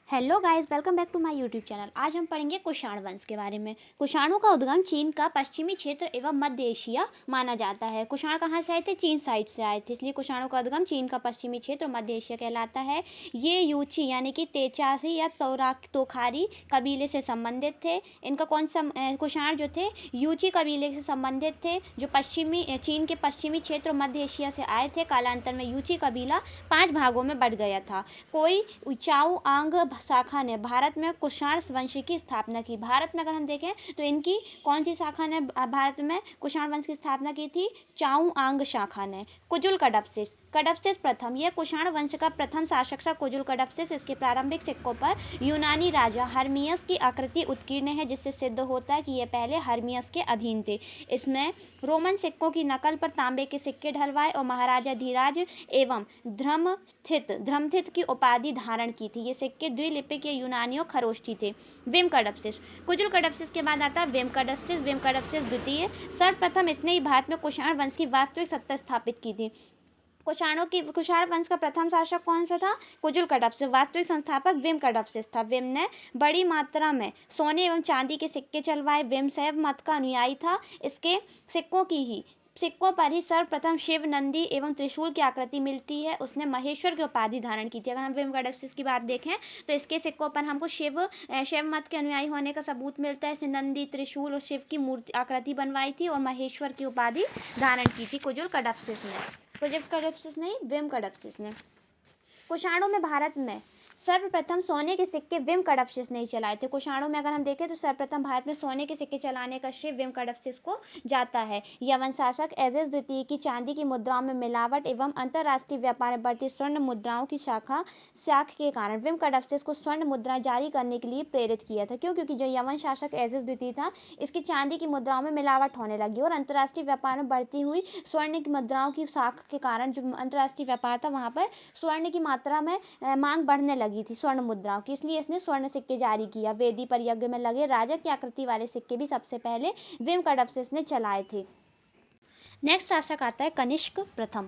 Hello guys, welcome back to my YouTube channel. आज हम पढ़ेंगे कुषाण वंश के बारे में। कुषाणों का उद्गम चीन का पश्चिमी क्षेत्र एवं मध्य एशिया माना जाता है। कुषाण कहाँ से आए थे? चीन साइड से आए थे, इसलिए कुषाणों का उद्गम चीन का पश्चिमी क्षेत्र और मध्य एशिया कहलाता है। ये यूची यानी कि तेचासी या तोखारी कबीले से संबंधित थे। इनका कौन सा कुषाण जो थे यूची कबीले से संबंधित थे, जो चीन के पश्चिमी क्षेत्र और मध्य एशिया से आए थे। कालांतर में यूची कबीला 5 भागों में बढ़ गया था। कोई चाउ आंग शाखा ने भारत में कुषाण वंश की स्थापना की। भारत में अगर हम देखें तो इनकी कौन सी शाखा ने भारत में कुषाण वंश की स्थापना की थी? चाउ आंग शाखा ने। कुजुल कडफसिस प्रथम, यह कुषाण वंश का प्रथम शासक था कुजुल कडफसिस। इसके प्रारंभिक सिक्कों पर यूनानी राजा हर्मियस की आकृति उत्कीर्ण है, जिससे सिद्ध होता है कि यह पहले हर्मियस के अधीन थे। इसमें रोमन सिक्कों की नकल पर तांबे के सिक्के ढलवाए और महाराजा धीराज एवं धर्मथित की उपाधि धारण की थी। ये सिक्के द्विलिपिक या यूनानी और खरोष्ठी थे। विम कडफसिस, कुजुल कडफसिस के बाद आता है विम कडफसिस द्वितीय। सर्वप्रथम इसने ही भारत में कुषाण वंश की वास्तविक सत्ता स्थापित की थी। कुषाण वंश का प्रथम शासक कौन सा था? कुजुल कडफसिस। वास्तविक संस्थापक विम कडफसिस था। विम ने बड़ी मात्रा में सोने एवं चांदी के सिक्के चलवाए। विम शैव मत का अनुयायी था। इसके सिक्कों पर ही सर्वप्रथम शिव, नंदी एवं त्रिशूल की आकृति मिलती है। उसने महेश्वर की उपाधि धारण की थी। अगर हम विम कडफसिस की बात देखें तो इसके सिक्कों पर हमको शिव मत के अनुयायी होने का सबूत मिलता है। इसने नंदी, त्रिशूल और शिव की मूर्ति आकृति बनवाई थी और महेश्वर की उपाधि धारण की थी कुजुल कडफसिस ने, विम कडफसिस ने। कुषाणों में भारत में सर्वप्रथम सोने के सिक्के विम कडफसिस ने ही चलाए थे। कुषाणों में अगर हम देखें तो सर्वप्रथम भारत में सोने के सिक्के चलाने का श्रेय विम कडफसिस को जाता है। यवन शासक एजेस द्वितीय की चांदी की मुद्राओं में मिलावट एवं अंतर्राष्ट्रीय व्यापार में बढ़ती स्वर्ण मुद्राओं की साख के कारण विम कडफसिस को स्वर्ण मुद्राएं जारी करने के लिए प्रेरित किया था। क्योंकि जो यवन शासक एजेस द्वितीय था, इसकी चांदी की मुद्राओं में मिलावट होने लगी और अंतर्राष्ट्रीय व्यापार में बढ़ती हुई स्वर्ण की मुद्राओं की साख के कारण जो अंतर्राष्ट्रीय व्यापार था वहाँ पर स्वर्ण की मात्रा में मांग बढ़ने लगी थी स्वर्ण मुद्राओं की, इसलिए इसने स्वर्ण सिक्के जारी किया। वेदी पर यज्ञ में लगे राजा की आकृति वाले सिक्के भी सबसे पहले विम कडफसिस ने चलाए थे। नेक्स्ट शासक आता है कनिष्क प्रथम।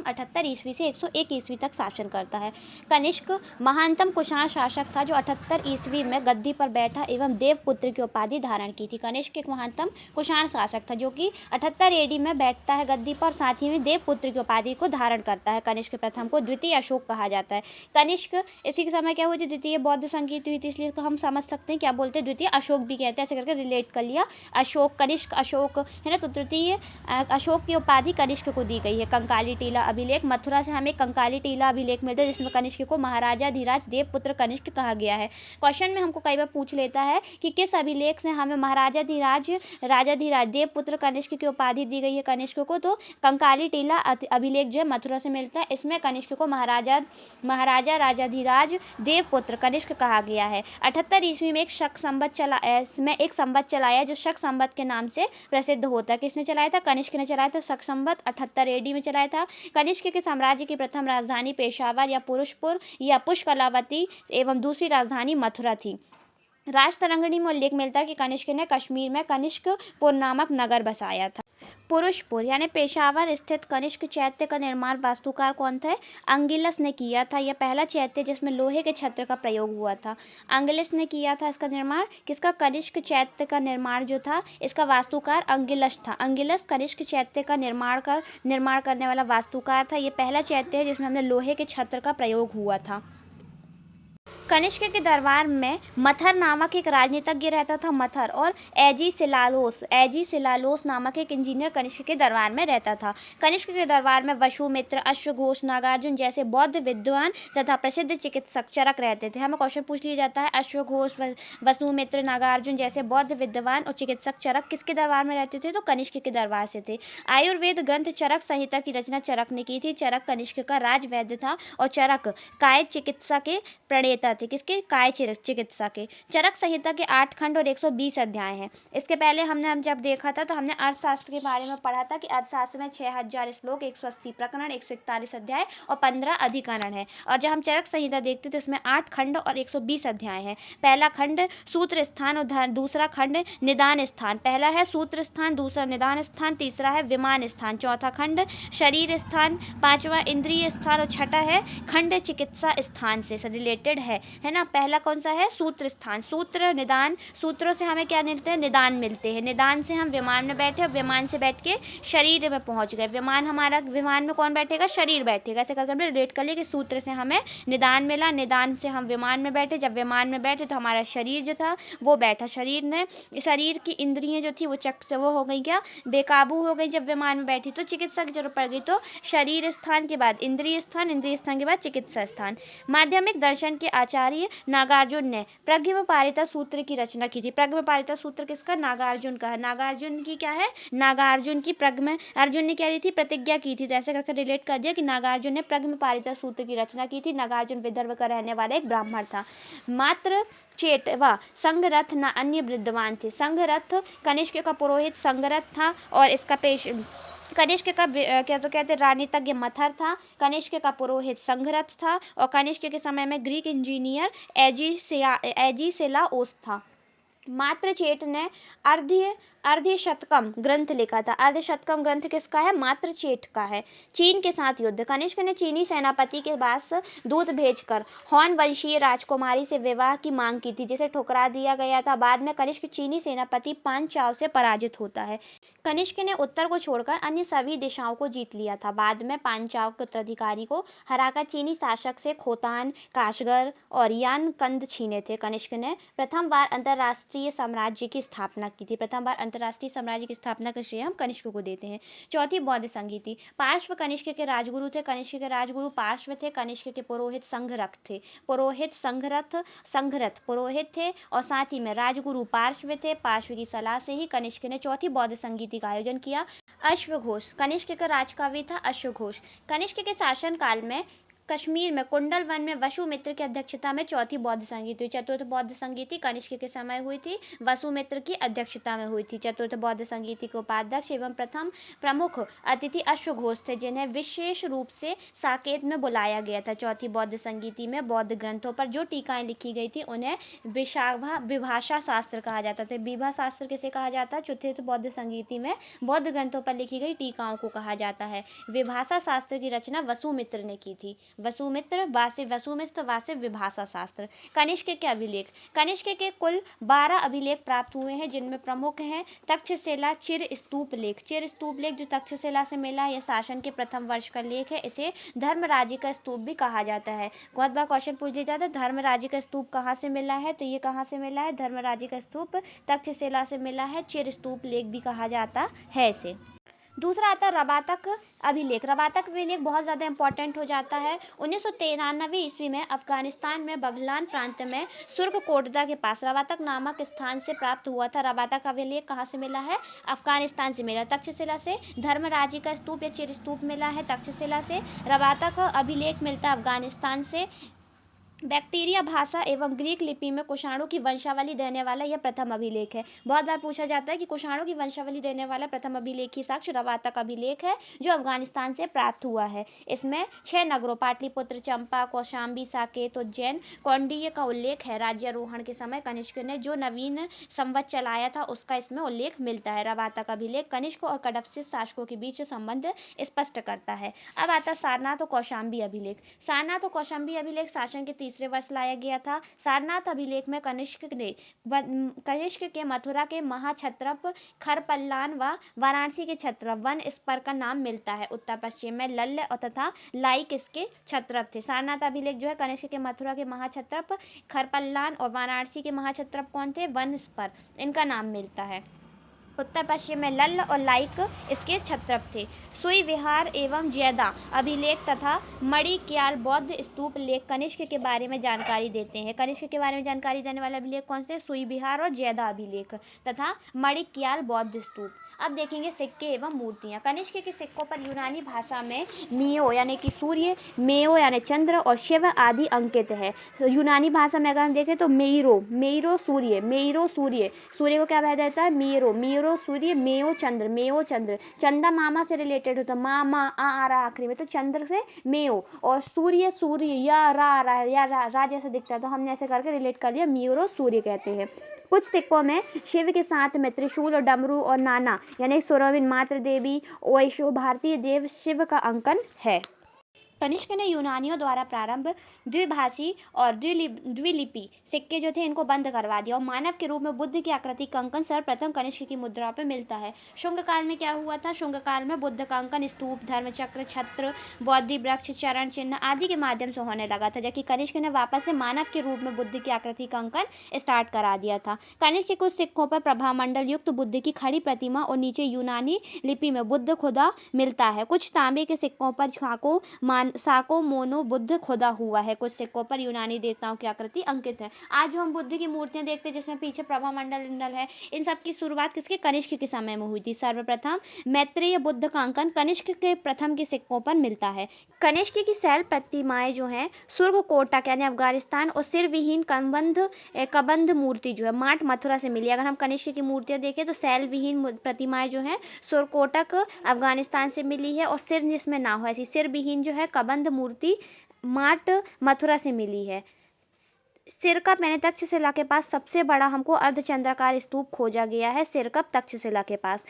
78 ईस्वी से 101 ईस्वी तक शासन करता है। कनिष्क महानतम कुषाण शासक था, जो 78 ईस्वी में गद्दी पर बैठा एवं देवपुत्र की उपाधि धारण की थी। कनिष्क एक महानतम कुषाण शासक था जो कि 78 एडी में बैठता है गद्दी पर, साथ ही में देवपुत्र की उपाधि को धारण करता है। कनिष्क प्रथम को द्वितीय अशोक कहा जाता है। कनिष्क इसी के समय क्या हुई थी? द्वितीय बौद्ध संगीत हुई थी, इसलिए हम समझ सकते हैं क्या बोलते हैं, द्वितीय अशोक भी कहते हैं। ऐसे करके रिलेट कर लिया। अशोक, कनिष्क, अशोक है ना, तो तृतीय अशोक की उपाधि कनिष्क को दी गई है। कंकाली टीला अभिलेख, मथुरा से हमें कंकाली टीला अभिलेख मिलता है, जिसमें कनिष्क को महाराजा धीराज देवपुत्र कनिष्क कहा गया है। क्वेश्चन में हमको कई बार पूछ लेता है कि किस अभिलेख से हमें महाराजा धीराज देवपुत्र कनिष्क की उपाधि दी गई है कनिष्क को? तो कंकाली टीला अभिलेख जो है मथुरा से मिलता है। इसमें कनिष्क को महाराजा राजाधिराज देवपुत्र कनिष्क कहा गया है। 78 ईस्वी में एक संवत चलाया जो शक संवत के नाम से प्रसिद्ध होता है। किसने चलाया था? कनिष्क ने चलाया था। शक संवत 78 एडी में चलाया था। कनिष्क के साम्राज्य की प्रथम राजधानी पेशावर या पुरुषपुर या पुष्कलावती एवं दूसरी राजधानी मथुरा थी। राजतरंगिणी में उल्लेख मिलता है कि कनिष्क ने कश्मीर में कनिष्कपुर नामक नगर बसाया था। पुरुषपुर यानी पेशावर स्थित कनिष्क चैत्य का निर्माण वास्तुकार कौन थे? अंगिलस ने किया था। यह पहला चैत्य जिसमें लोहे के छत्र का प्रयोग हुआ था। अंगिलस ने किया था इसका निर्माण। किसका? कनिष्क चैत्य का निर्माण जो था, इसका वास्तुकार अंगिलस था। अंगिलस कनिष्क चैत्य का निर्माण करने वाला वास्तुकार था। यह पहला चैत्य है जिसमें हमने लोहे के छत्र का प्रयोग हुआ था। कनिष्क के दरबार में मथर नामक एक राजनीतिज्ञ रहता था। मथर और एजी सिलालोस नामक एक इंजीनियर कनिष्क के दरबार में रहता था। कनिष्क के दरबार में वसुमित्र, अश्वघोष, नागार्जुन जैसे बौद्ध विद्वान तथा प्रसिद्ध चिकित्सक चरक रहते थे। हमें क्वेश्चन पूछ लिया जाता है, अश्वघोष, वसुमित्र, नागार्जुन जैसे बौद्ध विद्वान और चिकित्सक चरक किसके दरबार में रहते थे? तो कनिष्क के दरबार से थे। आयुर्वेद ग्रंथ चरक संहिता की रचना चरक ने की थी। चरक कनिष्क का राजवैद्य था और चरक काय चिकित्सा के प्रणेता थे। किसके? काय चिकित्सा के। चरक संहिता के 8 खंड और 120 अध्याय हैं। इसके पहले हम जब देखा था तो हमने अर्थशास्त्र के बारे में पढ़ा था कि अर्थशास्त्र में 6000 श्लोक, 180 प्रकरण, 141 अध्याय और 15 अधिकरण है। और जब हम चरक संहिता देखते तो इसमें 8 खंड और 120 अध्याय हैं। पहला खंड सूत्र स्थान और दूसरा खंड निदान स्थान। पहला है सूत्र स्थान, दूसरा निदान स्थान, तीसरा है विमान स्थान, चौथा खंड शरीर स्थान, पांचवा इंद्रिय स्थान और छठा है खंड चिकित्सा स्थान से रिलेटेड है। है ना। पहला कौन सा है, सूत्र स्थान, सूत्र निदान, सूत्रों से हमें क्या मिलते हैं, निदान मिलते हैं, निदान से हम विमान में बैठे और विमान से बैठ के शरीर में पहुंच गए। विमान हमारा, विमान में कौन बैठेगा, शरीर बैठेगा। ऐसे करके हमने रिलेट कर लिया कि सूत्र से हमें निदान मिला, निदान से हम विमान में बैठे, जब विमान में बैठे तो हमारा शरीर जो था वो बैठा, शरीर की इंद्रियां जो थी वो चक से वो हो गई क्या, बेकाबू हो गई जब विमान में बैठी, तो चिकित्सा की जरूरत पड़ गई। तो शरीर स्थान के बाद इंद्रिय स्थान, इंद्रिय स्थान के बाद चिकित्सा स्थान। माध्यमिक दर्शन के आचार्य नागार्जुन ने प्रज्ञापारिता सूत्र की रचना की थी। प्रज्ञापारिता सूत्र किसका, नागार्जुन का है। नागार्जुन की क्या है, नागार्जुन की अर्जुन ने क्या ली थी, प्रतिज्ञा की थी। तो ऐसे करके रिलेट कर दिया कि नागार्जुन ने प्रज्ञापारिता सूत्र की रचना की थी। नागार्जुन विदर्भ का रहने वाला एक ब्राह्मण था। मात्र चेट व संघरथ न अन्य विद्वान थे। संघरथ कनिष्क का पुरोहित संघरथ था और इसका कनिष्क का क्या तो कहते रानीतज्ञ मथर था। कनिष्क का पुरोहित संघरथ था और कनिष्क के समय में ग्रीक इंजीनियर एजिसेलाओस था। मात्र चेट ने अर्धशतकम ग्रंथ लिखा था। अर्धशतकम ग्रंथ किसका है, मात्र चेट का है। चीन के साथ युद्ध, कनिष्क ने चीनी सेनापति के पास दूत भेजकर हॉन वंशीय राजकुमारी से विवाह की मांग की थी, जिसे ठुकरा दिया गया था। बाद में कनिष्क चीनी सेनापति पांचाल से पराजित होता है। कनिष्क ने उत्तर को छोड़कर अन्य सभी दिशाओं को जीत लिया था। बाद में पांचाल के उत्तराधिकारी को हराकर चीनी शासक से खोतान, काशगर और यान कंद छीने थे। कनिष्क ने प्रथम बार अंतर्राष्ट्रीय साम्राज्य की स्थापना की थी। प्रथम बार अंतर्राष्ट्रीय साम्राज्य की स्थापना का श्रेय हम कनिष्क को देते हैं। चौथी बौद्ध संगीति। पार्श्व कनिष्क के राजगुरु थे। कनिष्क के राजगुरु पार्श्व थे। कनिष्क के पुरोहित संघरथ थे। पुरोहित संघरथ पुरोहित थे और साथ ही में राजगुरु पार्श्व थे। पार्श्व की सलाह से ही कनिष्क ने चौथी बौद्ध संगीति का आयोजन किया। अश्वघोष, कनिष्क का राजकवि था अश्वघोष। कनिष्क के शासन काल में कश्मीर में कुंडल वन में वसुमित्र की अध्यक्षता में चौथी बौद्ध संगीति हुई। चतुर्थ बौद्ध संगीति कनिष्क के समय हुई थी, वसुमित्र की अध्यक्षता में हुई थी। चतुर्थ बौद्ध संगीति के उपाध्यक्ष एवं प्रथम प्रमुख अतिथि अश्वघोष थे, जिन्हें विशेष रूप से साकेत में बुलाया गया था। चौथी बौद्ध संगीति में बौद्ध ग्रंथों पर जो टीकाएं लिखी गई थी उन्हें विभाषा शास्त्र कहा जाता था। विभा शास्त्र किसे कहा जाता है, चतुर्थ बौद्ध संगीति में बौद्ध ग्रंथों पर लिखी गई टीकाओं को कहा जाता है। विभाषा शास्त्र की रचना वसुमित्र ने की थी। वसुमित्र वासे विभाषा शास्त्र। कनिष्क के अभिलेख, कनिष्क के कुल 12 अभिलेख प्राप्त हुए हैं, जिनमें प्रमुख हैं तक्षशिला चिर स्तूप लेख। चिर स्तूप लेख जो तक्षशिला से मिला, यह शासन के प्रथम वर्ष का लेख है। इसे धर्मराजी का स्तूप भी कहा जाता है। बहुत बार क्वेश्चन पूछ लिया जाता है धर्मराजी का स्तूप कहाँ से मिला है, तो ये कहाँ से मिला है, धर्मराजी का स्तूप तक्षशिला से मिला है। चिर स्तूप लेख भी कहा जाता है इसे। दूसरा आता है रबातक अभिलेख। रबातक अभिलेख बहुत ज़्यादा इंपॉर्टेंट हो जाता है। 1993 ईस्वी में अफगानिस्तान में बघलान प्रांत में सुर्खकोटदा के पास रबातक नामक स्थान से प्राप्त हुआ था। रबातक अभिलेख कहाँ से मिला है, अफगानिस्तान से मिला। तक्षशिला से धर्मराजी का स्तूप या चिर स्तूप मिला है तक्षशिला से। रबातक अभिलेख मिलता है अफगानिस्तान से। बैक्टीरिया भाषा एवं ग्रीक लिपि में कुषाणों की वंशावली देने वाला यह प्रथम अभिलेख है। बहुत बार पूछा जाता है कि कुषाणों की वंशावली देने वाला प्रथम अभिलेखी साक्ष्य रबातक अभिलेख है, जो अफगानिस्तान से प्राप्त हुआ है। इसमें 6 नगरों पाटलिपुत्र, चंपा, कौशाम्बी, साकेत, उज्जैन, कौंडिन्य का उल्लेख है। राज्यारोहण के समय कनिष्क ने जो नवीन संवत चलाया था उसका इसमें उल्लेख मिलता है। रबातक अभिलेख कनिष्क और कडफसित शासकों के बीच संबंध स्पष्ट करता है। अब आता सारनाथ और कौशाम्बी अभिलेख। सारनाथ और कौशाम्बी अभिलेख शासन के तीसरे वर्ष लाया गया था। सारनाथ अभिलेख में कनिष्क के मथुरा के महाक्षत्रप खरपल्लान व वाराणसी के क्षत्रप वन स्पर का नाम मिलता है। उत्तर पश्चिम में लल्ल और तथा लाइक इसके क्षत्रप थे। सारनाथ अभिलेख जो है कनिष्क के मथुरा के महाक्षत्रप खरपल्लान और वाराणसी के महाक्षत्रप कौन थे, वन स्पर, इनका नाम मिलता है। उत्तर पश्चिम में लल्ल और लाइक इसके क्षत्रप थे। सुई विहार एवं जैदा अभिलेख तथा मणिक्याल बौद्ध स्तूप लेख कनिष्क के बारे में जानकारी देते हैं। कनिष्क के बारे में जानकारी देने वाले अभिलेख कौन से, सुई विहार और जैदा अभिलेख तथा मणिक्याल बौद्ध स्तूप। अब देखेंगे सिक्के एवं मूर्तियाँ। कनिष्क के सिक्कों पर यूनानी भाषा में मियो यानी कि सूर्य, मेयो यानी चंद्र और शिव आदि अंकित है। यूनानी भाषा में अगर हम देखें तो मेरो सूर्य, सूर्य को क्या कहा जाता है, मेरो सूर्य, मेयो चंद्र, चंदा मामा से रिलेटेड होता है, मामा आ रहा आखिरी में, तो चंद्र से मेयो, और सूर्य या रा जैसा दिखता है, तो हमने ऐसे करके रिलेट कर लिया, मेरो सूर्य कहते हैं। कुछ सिक्कों में शिव के साथ में त्रिशूल और डमरू और नाना यानी सुरविन मात्र देवी और भारतीय देव शिव का अंकन है। कनिष्क ने यूनानियों द्वारा प्रारंभ द्विभाषी और द्विलिपि सिक्के जो थे इनको बंद करवा दिया और मानव के रूप में बुद्ध की आकृति का अंकन सर्वप्रथम कनिष्क की मुद्रा पर मिलता है। शुंग काल में क्या हुआ था? शुंग काल में बुद्ध का अंकन स्तूप, धर्मचक्र, छत्र, बौद्धि वृक्ष, चरण चिन्ह आदि के माध्यम से होने लगा था, जबकि कनिष्क ने वापस से मानव के रूप में बुद्ध की आकृति का अंकन स्टार्ट करा दिया था। कनिष्क के कुछ सिक्कों पर प्रभामंडल युक्त बुद्ध की खड़ी प्रतिमा और नीचे यूनानी लिपि में बुद्ध खुदा मिलता है। कुछ तांबे के सिक्कों पर साको मोनो बुद्ध खुदा हुआ है। कुछ सिक्कों पर यूनानी देवताओं की आकृति अंकित है। आज जो हम बुद्ध की मूर्तियां देखते हैं जिसमें पीछे प्रभामंडल है, इन सब की शुरुआत किसके? कनिष्क के समय में हुई थी। सर्वप्रथम मैत्रेय बुद्ध का अंकन कनिष्क के प्रथम के सिक्कों पर मिलता है। कनिष्क की शैल प्रतिमाएं जो हैं सुर्ख कोटक यानी अफगानिस्तान और सिर विहीन कबंध मूर्ति जो है माट मथुरा से मिली। अगर हम कनिष्क की मूर्तियां देखें तो शैल विहीन प्रतिमाएं जो हैं सुरकोटक अफगानिस्तान से मिली है और सिर जिसमें ना हो ऐसी सिर विहीन जो है कबंध मूर्ति माट मथुरा से मिली है। सिरकप यानी तक्षशिला के पास सबसे बड़ा हमको अर्धचंद्राकार स्तूप खोजा गया है, सिरकप तक्षशिला के पास।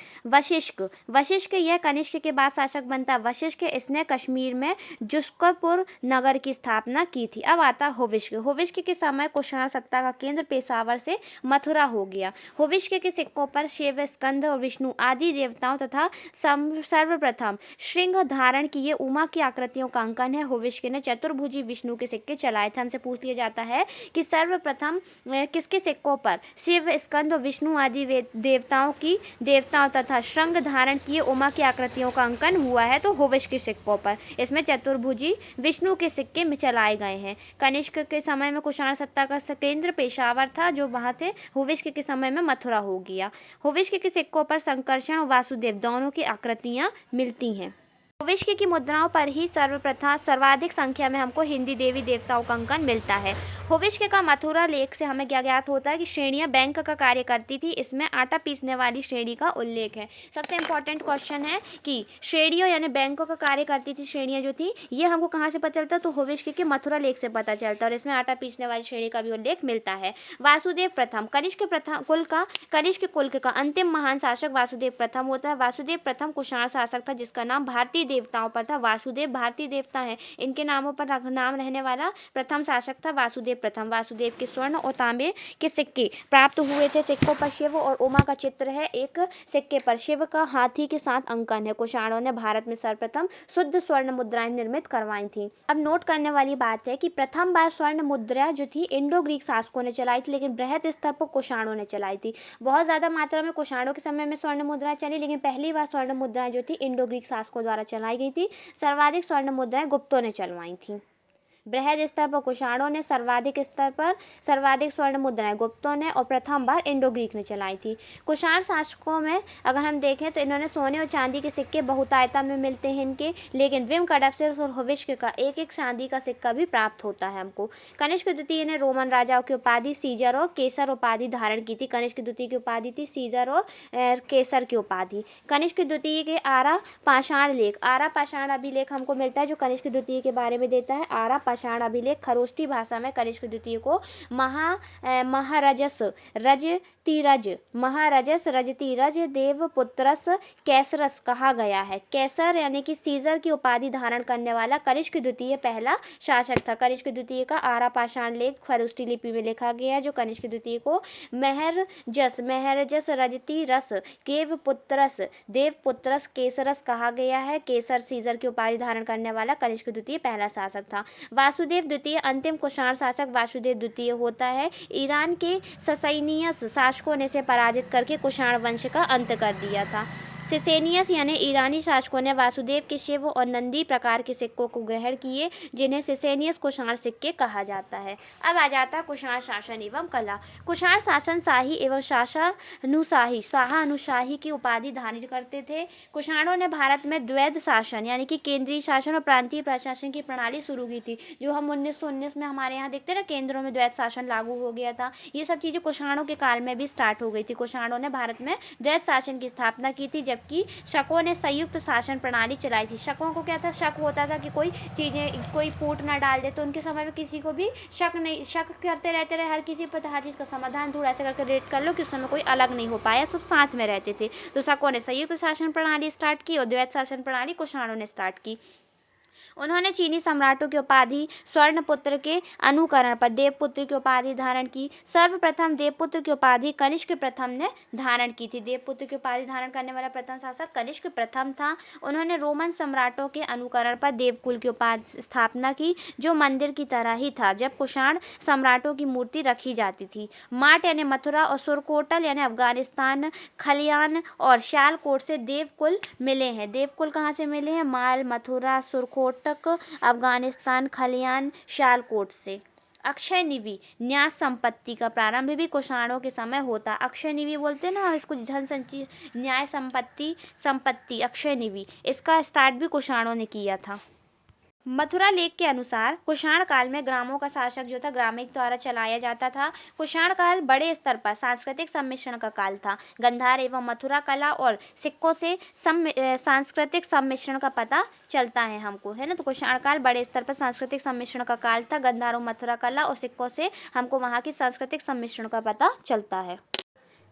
वशिष्क यह कनिष्क के बाद शासक बनता। वशिष्क इसने कश्मीर में जुस्कपुर नगर की स्थापना की थी। अब आता हुविष्क के समय कुषाण सत्ता का केंद्र पेशावर से मथुरा हो गया। हुविष्क के सिक्कों पर शिव, स्कंद और विष्णु आदि देवताओं तथा सर्वप्रथम श्रृंग धारण किए उमा की आकृतियों का अंकन है। हुविष्क ने चतुर्भुजी विष्णु के सिक्के चलाए थे। हमसे पूछ लिया जाता है कि सर्वप्रथम किसके सिक्कों पर शिव, स्कंद और विष्णु आदि देवताओं तथा श्रृंग धारण किए उमा की आकृतियों का अंकन हुआ है? तो हुविष्क के सिक्कों पर। इसमें चतुर्भुजी विष्णु के सिक्के में चलाए गए हैं। कनिष्क के समय में कुषाण सत्ता का केंद्र पेशावर था जो वहां थे। हुविष्क के समय में मथुरा हो गया। हुविष्क के सिक्कों पर संकर्षण और वासुदेव दोनों की आकृतियां मिलती हैं। हुविष्क की मुद्राओं पर ही सर्वाधिक संख्या में हमको हिंदी देवी देवताओं का अंकन मिलता है। हुविष्क का मथुरा लेख से हमें क्या ज्ञात होता है कि श्रेणियां बैंक का कार्य करती थी। इसमें आटा पीसने वाली श्रेणी का उल्लेख है। सबसे इंपॉर्टेंट क्वेश्चन है कि श्रेणियों यानी बैंकों का कार्य करती थी श्रेणियां जो थी ये हमको कहाँ से पता चलता? तो हुविष्क के मथुरा लेख से पता चलता है और इसमें आटा पीसने वाली श्रेणी का भी उल्लेख मिलता है। वासुदेव प्रथम कनिष्क कुल का अंतिम महान शासक वासुदेव प्रथम होता है। वासुदेव प्रथम कुषाण शासक था जिसका नाम भारतीय देवताओं पर था। वासुदेव भारतीय देवता है, इनके नामों पर नाम रहने वाला प्रथम शासक था वासुदेव प्रथम। वासुदेव के स्वर्ण और तांबे के सिक्के प्राप्त हुए थे। सिक्कों पर शिव और उमा का चित्र है। एक सिक्के पर शिव का हाथी के साथ अंकन है। कुषाणों ने भारत में सर्वप्रथम शुद्ध स्वर्ण मुद्राएं निर्मित करवाई थी। अब नोट करने वाली बात है कि प्रथम बार स्वर्ण मुद्रा जो थी इंडो ग्रीक शासकों ने चलाई थी, लेकिन बृहद स्तर पर कुषाणों ने चलाई थी। बहुत ज़्यादा मात्रा में कुषाणों के समय में स्वर्ण मुद्राएं चली, लेकिन पहली बार स्वर्ण मुद्राएं जो थी इंडो ग्रीक शासकों द्वारा चलाई गई थी। सर्वाधिक स्वर्ण मुद्राएं गुप्तों ने चलवाई थी। बृहद स्तर पर कुषाणों ने, सर्वाधिक स्वर्ण मुद्राएं गुप्तों ने और प्रथम बार इंडो ग्रीक ने चलाई थी। कुषाण शासकों में अगर हम देखें तो इन्होंने सोने और चांदी के सिक्के बहुतायता में मिलते हैं इनके, लेकिन विम कडफसिर और हुविष्क का एक एक चांदी का सिक्का भी प्राप्त होता है हमको। कनिष्क द्वितीय ने रोमन राजाओं की उपाधि सीजर और केसर उपाधि धारण की थी। कनिष्क द्वितीय की उपाधि थी सीजर और केसर की उपाधि। कनिष्क द्वितीय के आरा पाषाण अभिलेख हमको मिलता है जो कनिष्क द्वितीय के बारे में देता है। आरा पाषाण अभिलेख खरोष्टी भाषा में कनिष्क द्वितीय को महारजस रजतीरज देवपुत्रस कैसरस कहा गया है। कैसर यानी कि सीजर की उपाधि धारण करने वाला कनिष्क द्वितीय पहला शासक था। कनिष्क द्वितीय का आरा पाषाण लेख खरोष्टी लिपि में लिखा गया है जो कनिष्क द्वितीय को महरजस रजतीरस देवपुत्रस केसरस कहा गया है। केसर सीजर की उपाधि धारण करने वाला कनिष्क द्वितीय पहला शासक था। वासुदेव द्वितीय अंतिम कुषाण शासक वासुदेव द्वितीय होता है। ईरान के ससैनियस शासकों ने इसे पराजित करके कुषाण वंश का अंत कर दिया था। सिसेनियस यानी ईरानी शासकों ने वासुदेव के शिव और नंदी प्रकार के सिक्कों को ग्रहण किए जिन्हें सिसेनियस कुषाण सिक्के कहा जाता है। अब आ जाता कुषाण शासन एवं कला। कुषाण शासन शाही एवं शाहानुशाही की उपाधि धारण करते थे। कुषाणों ने भारत में द्वैध शासन यानी कि केंद्रीय शासन और प्रांतीय प्रशासन की प्रणाली शुरू की थी। जो हम 1919 में हमारे यहाँ देखते ना केंद्रों में द्वैध शासन लागू हो गया था, ये सब चीज़ें कुषाणों के काल में भी स्टार्ट हो गई थी। कुषाणों ने भारत में द्वैध शासन की स्थापना की थी, जबकि शकों ने संयुक्त शासन प्रणाली चलाई थी। शकों को क्या था? शक होता था कि कोई फूट ना डाल दे, तो उनके समय में किसी को भी शक करते रहते रहे, हर किसी पर हर चीज़ का समाधान थोड़ा ऐसे करके रेट कर लो कि उस समय कोई अलग नहीं हो पाया, सब साथ में रहते थे। तो शकों ने संयुक्त शासन प्रणाली स्टार्ट की और द्वैध शासन प्रणाली कुषाणों ने स्टार्ट की। उन्होंने चीनी सम्राटों की उपाधि स्वर्णपुत्र के अनुकरण पर देवपुत्र की उपाधि धारण की। सर्वप्रथम देवपुत्र की उपाधि कनिष्क प्रथम ने धारण की थी। देवपुत्र की उपाधि धारण करने वाला प्रथम शासक कनिष्क प्रथम था। उन्होंने रोमन सम्राटों के अनुकरण पर देवकुल की उपाधि स्थापना की, जो मंदिर की तरह ही था, जब कुषाण सम्राटों की मूर्ति रखी जाती थी। माट यानी मथुरा और सुरकोटल यानी अफगानिस्तान, खलियान और शालकोट से देवकुल मिले हैं। देवकुल कहाँ से मिले हैं? माल, मथुरा, सुरकोटक, अफगानिस्तान, खलियान, शालकोट से। अक्षय निवि न्यास संपत्ति का प्रारंभ भी कुषाणों के समय होता। अक्षय निवि बोलते हैं ना इसको, धन संचय न्याय संपत्ति अक्षय निवि, इसका स्टार्ट भी कुषाणों ने किया था। मथुरा लेख के अनुसार कुषाण काल में ग्रामों का शासक जो था ग्रामीण द्वारा चलाया जाता था। कुषाण काल बड़े स्तर पर सांस्कृतिक सम्मिश्रण का काल था। गंधार एवं मथुरा कला और सिक्कों से सांस्कृतिक सम्मिश्रण का पता चलता है हमको, है ना। तो कुषाण काल बड़े स्तर पर सांस्कृतिक सम्मिश्रण का काल था। गंधार और मथुरा कला और सिक्कों से हमको वहाँ की सांस्कृतिक सम्मिश्रण का पता चलता है।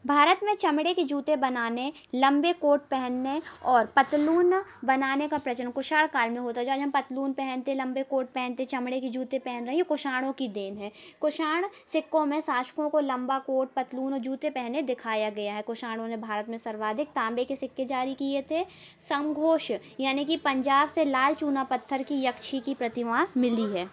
भारत में चमड़े के जूते बनाने, लंबे कोट पहनने और पतलून बनाने का प्रचलन कुषाण काल में होता है। जो आज हम पतलून पहनते, लंबे कोट पहनते, चमड़े के जूते पहन रहे हैं, ये कुषाणों की देन है। कुषाण सिक्कों में शासकों को लंबा कोट, पतलून और जूते पहने दिखाया गया है। कुषाणों ने भारत में सर्वाधिक तांबे के सिक्के जारी किए थे। समघोष यानी कि पंजाब से लाल चूना पत्थर की यक्षी की प्रतिमा मिली है।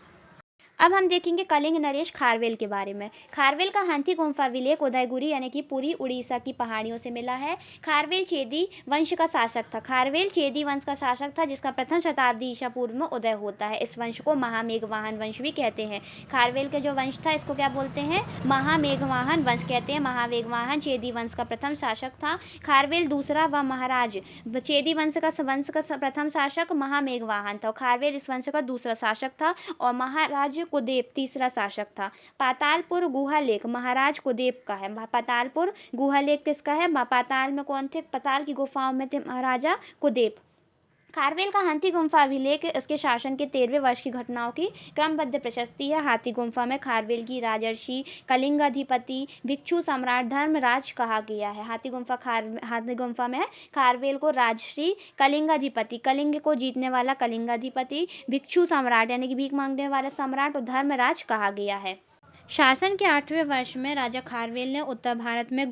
अब हम देखेंगे कलिंग नरेश खारवेल के बारे में। खारवेल का हाथी गुम्फा विलेख उदयगुरी यानी कि पूरी उड़ीसा की पहाड़ियों से मिला है। खारवेल चेदी वंश का शासक था। खारवेल चेदी वंश का शासक था, जिसका प्रथम शताब्दी ईसा पूर्व में उदय होता है। इस वंश को महामेघवाहन वंश भी कहते हैं। खारवेल का जो वंश था इसको क्या बोलते हैं? महामेघवाहन वंश कहते हैं। महामेघवाहन चेदी वंश का प्रथम शासक था। खारवेल दूसरा व महाराज चेदी वंश का प्रथम शासक महामेघवाहन था। खारवेल इस वंश का दूसरा शासक था और महाराज कुदेव तीसरा शासक था। पातालपुर गुहालेख महाराज कुदेव का है। पातालपुर गुहालेख किसका है? पाताल में कौन थे? पाताल की गुफाओं में थे महाराजा कुदेव। खारवेल का हाथी गुम्फा अभिलेख इसके शासन के 13वें वर्ष की घटनाओं की क्रमबद्ध प्रशस्ति है। हाथी गुम्फा में खारवेल की राजर्षि, कलिंगाधिपति, भिक्षु सम्राट धर्मराज कहा गया है। हाथी गुम्फा में खारवेल को राजश्री, कलिंगाधिपति कलिंग को जीतने वाला कलिंगाधिपति, भिक्षु सम्राट यानी कि भीख मांगने वाला सम्राट और धर्मराज कहा गया है। शासन के 8वें वर्ष में राजा खारवेल ने उत्तर भारत में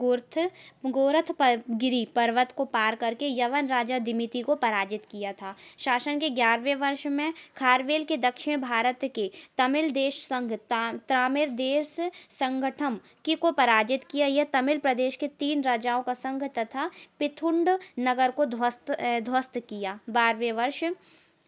गोरखगिरी पर्वत को पार करके यवन राजा दिमिति को पराजित किया था। शासन के 11वें वर्ष में खारवेल के दक्षिण भारत के तमिल देश संघ तामिर देश संगठम को पराजित किया। यह तमिल प्रदेश के 3 राजाओं का संघ तथा पिथुंड नगर को ध्वस्त किया। 12वें वर्ष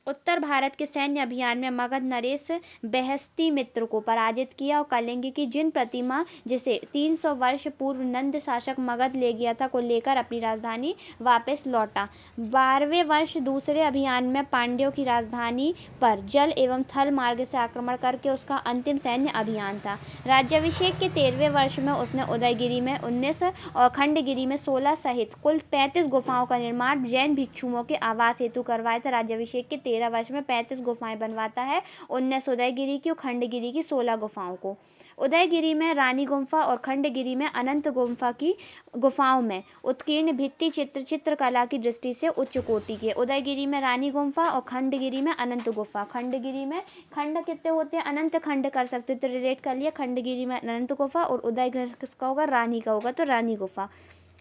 उत्तर भारत के सैन्य अभियान में मगध नरेश बेहस्ती मित्र को पराजित किया और कलिंग की जिन प्रतिमा जिसे 300 वर्ष पूर्व नंद शासक मगध ले गया था को लेकर अपनी राजधानी वापस लौटा। 12वें वर्ष दूसरे अभियान में पांड्यों की राजधानी पर जल एवं थल मार्ग से आक्रमण करके उसका अंतिम सैन्य अभियान था। राज्याभिषेक के 13वें वर्ष में उसने उदयगिरी में 19 और खंडगिरी में 16 सहित कुल 35 गुफाओं का निर्माण जैन भिक्षुओं के आवास हेतु करवाया था। राज्याभिषेक के 13 वर्ष में 35 गुफाएं बनवाता है, 19 उदयगिरी की और खंडगिरी की 16 गुफाओं को। उदयगिरी में रानी गुम्फा और खंडगिरी में अनंत गुम्फा की गुफाओं में उत्कीर्ण भित्ति चित्रकला की दृष्टि से उच्च कोटि के। उदयगिरी में रानी गुम्फा और खंडगिरी में अनंत गुफा। खंडगिरी में खंड कितने होते हैं? अनंत खंड कर सकते तो रिलेट कर लिया। खंडगिरी में अनंत गुफा और उदयगिरी किसका होगा? रानी का होगा, तो रानी गुफा।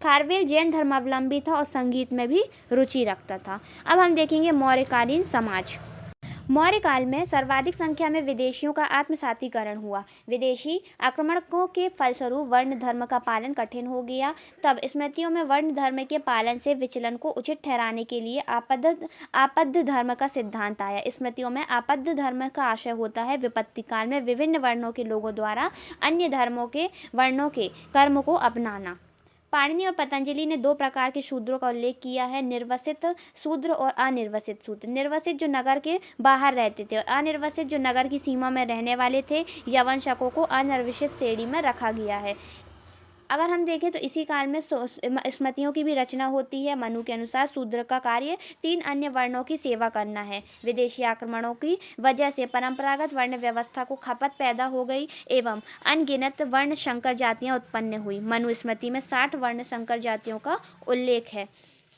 खारवेल जैन धर्मावलंबी था और संगीत में भी रुचि रखता था। अब हम देखेंगे मौर्यकालीन समाज। मौर्य काल में सर्वाधिक संख्या में विदेशियों का आत्मसातीकरण हुआ। विदेशी आक्रमणों के फलस्वरूप वर्ण धर्म का पालन कठिन हो गया। तब स्मृतियों में वर्ण धर्म के पालन से विचलन को उचित ठहराने के लिए आपद्ध धर्म का सिद्धांत आया। स्मृतियों में आपद्ध धर्म का आशय होता है विपत्ति काल में विभिन्न वर्णों के लोगों द्वारा अन्य धर्मों के वर्णों के कर्म को अपनाना। पाणिनि और पतंजलि ने 2 प्रकार के शूद्रों का उल्लेख किया है, निर्वसित शूद्र और अनिर्वसित शूद्र। निर्वसित जो नगर के बाहर रहते थे और अनिर्वसित जो नगर की सीमा में रहने वाले थे। यवन शकों को अनिर्वसित श्रेणी में रखा गया है। अगर हम देखें तो इसी काल में स्मृतियों की भी रचना होती है। मनु के अनुसार शूद्र का कार्य 3 अन्य वर्णों की सेवा करना है। विदेशी आक्रमणों की वजह से परंपरागत वर्ण व्यवस्था को खपत पैदा हो गई एवं अनगिनत वर्ण संकर जातियां उत्पन्न हुई। मनु स्मृति में 60 वर्ण संकर जातियों का उल्लेख है।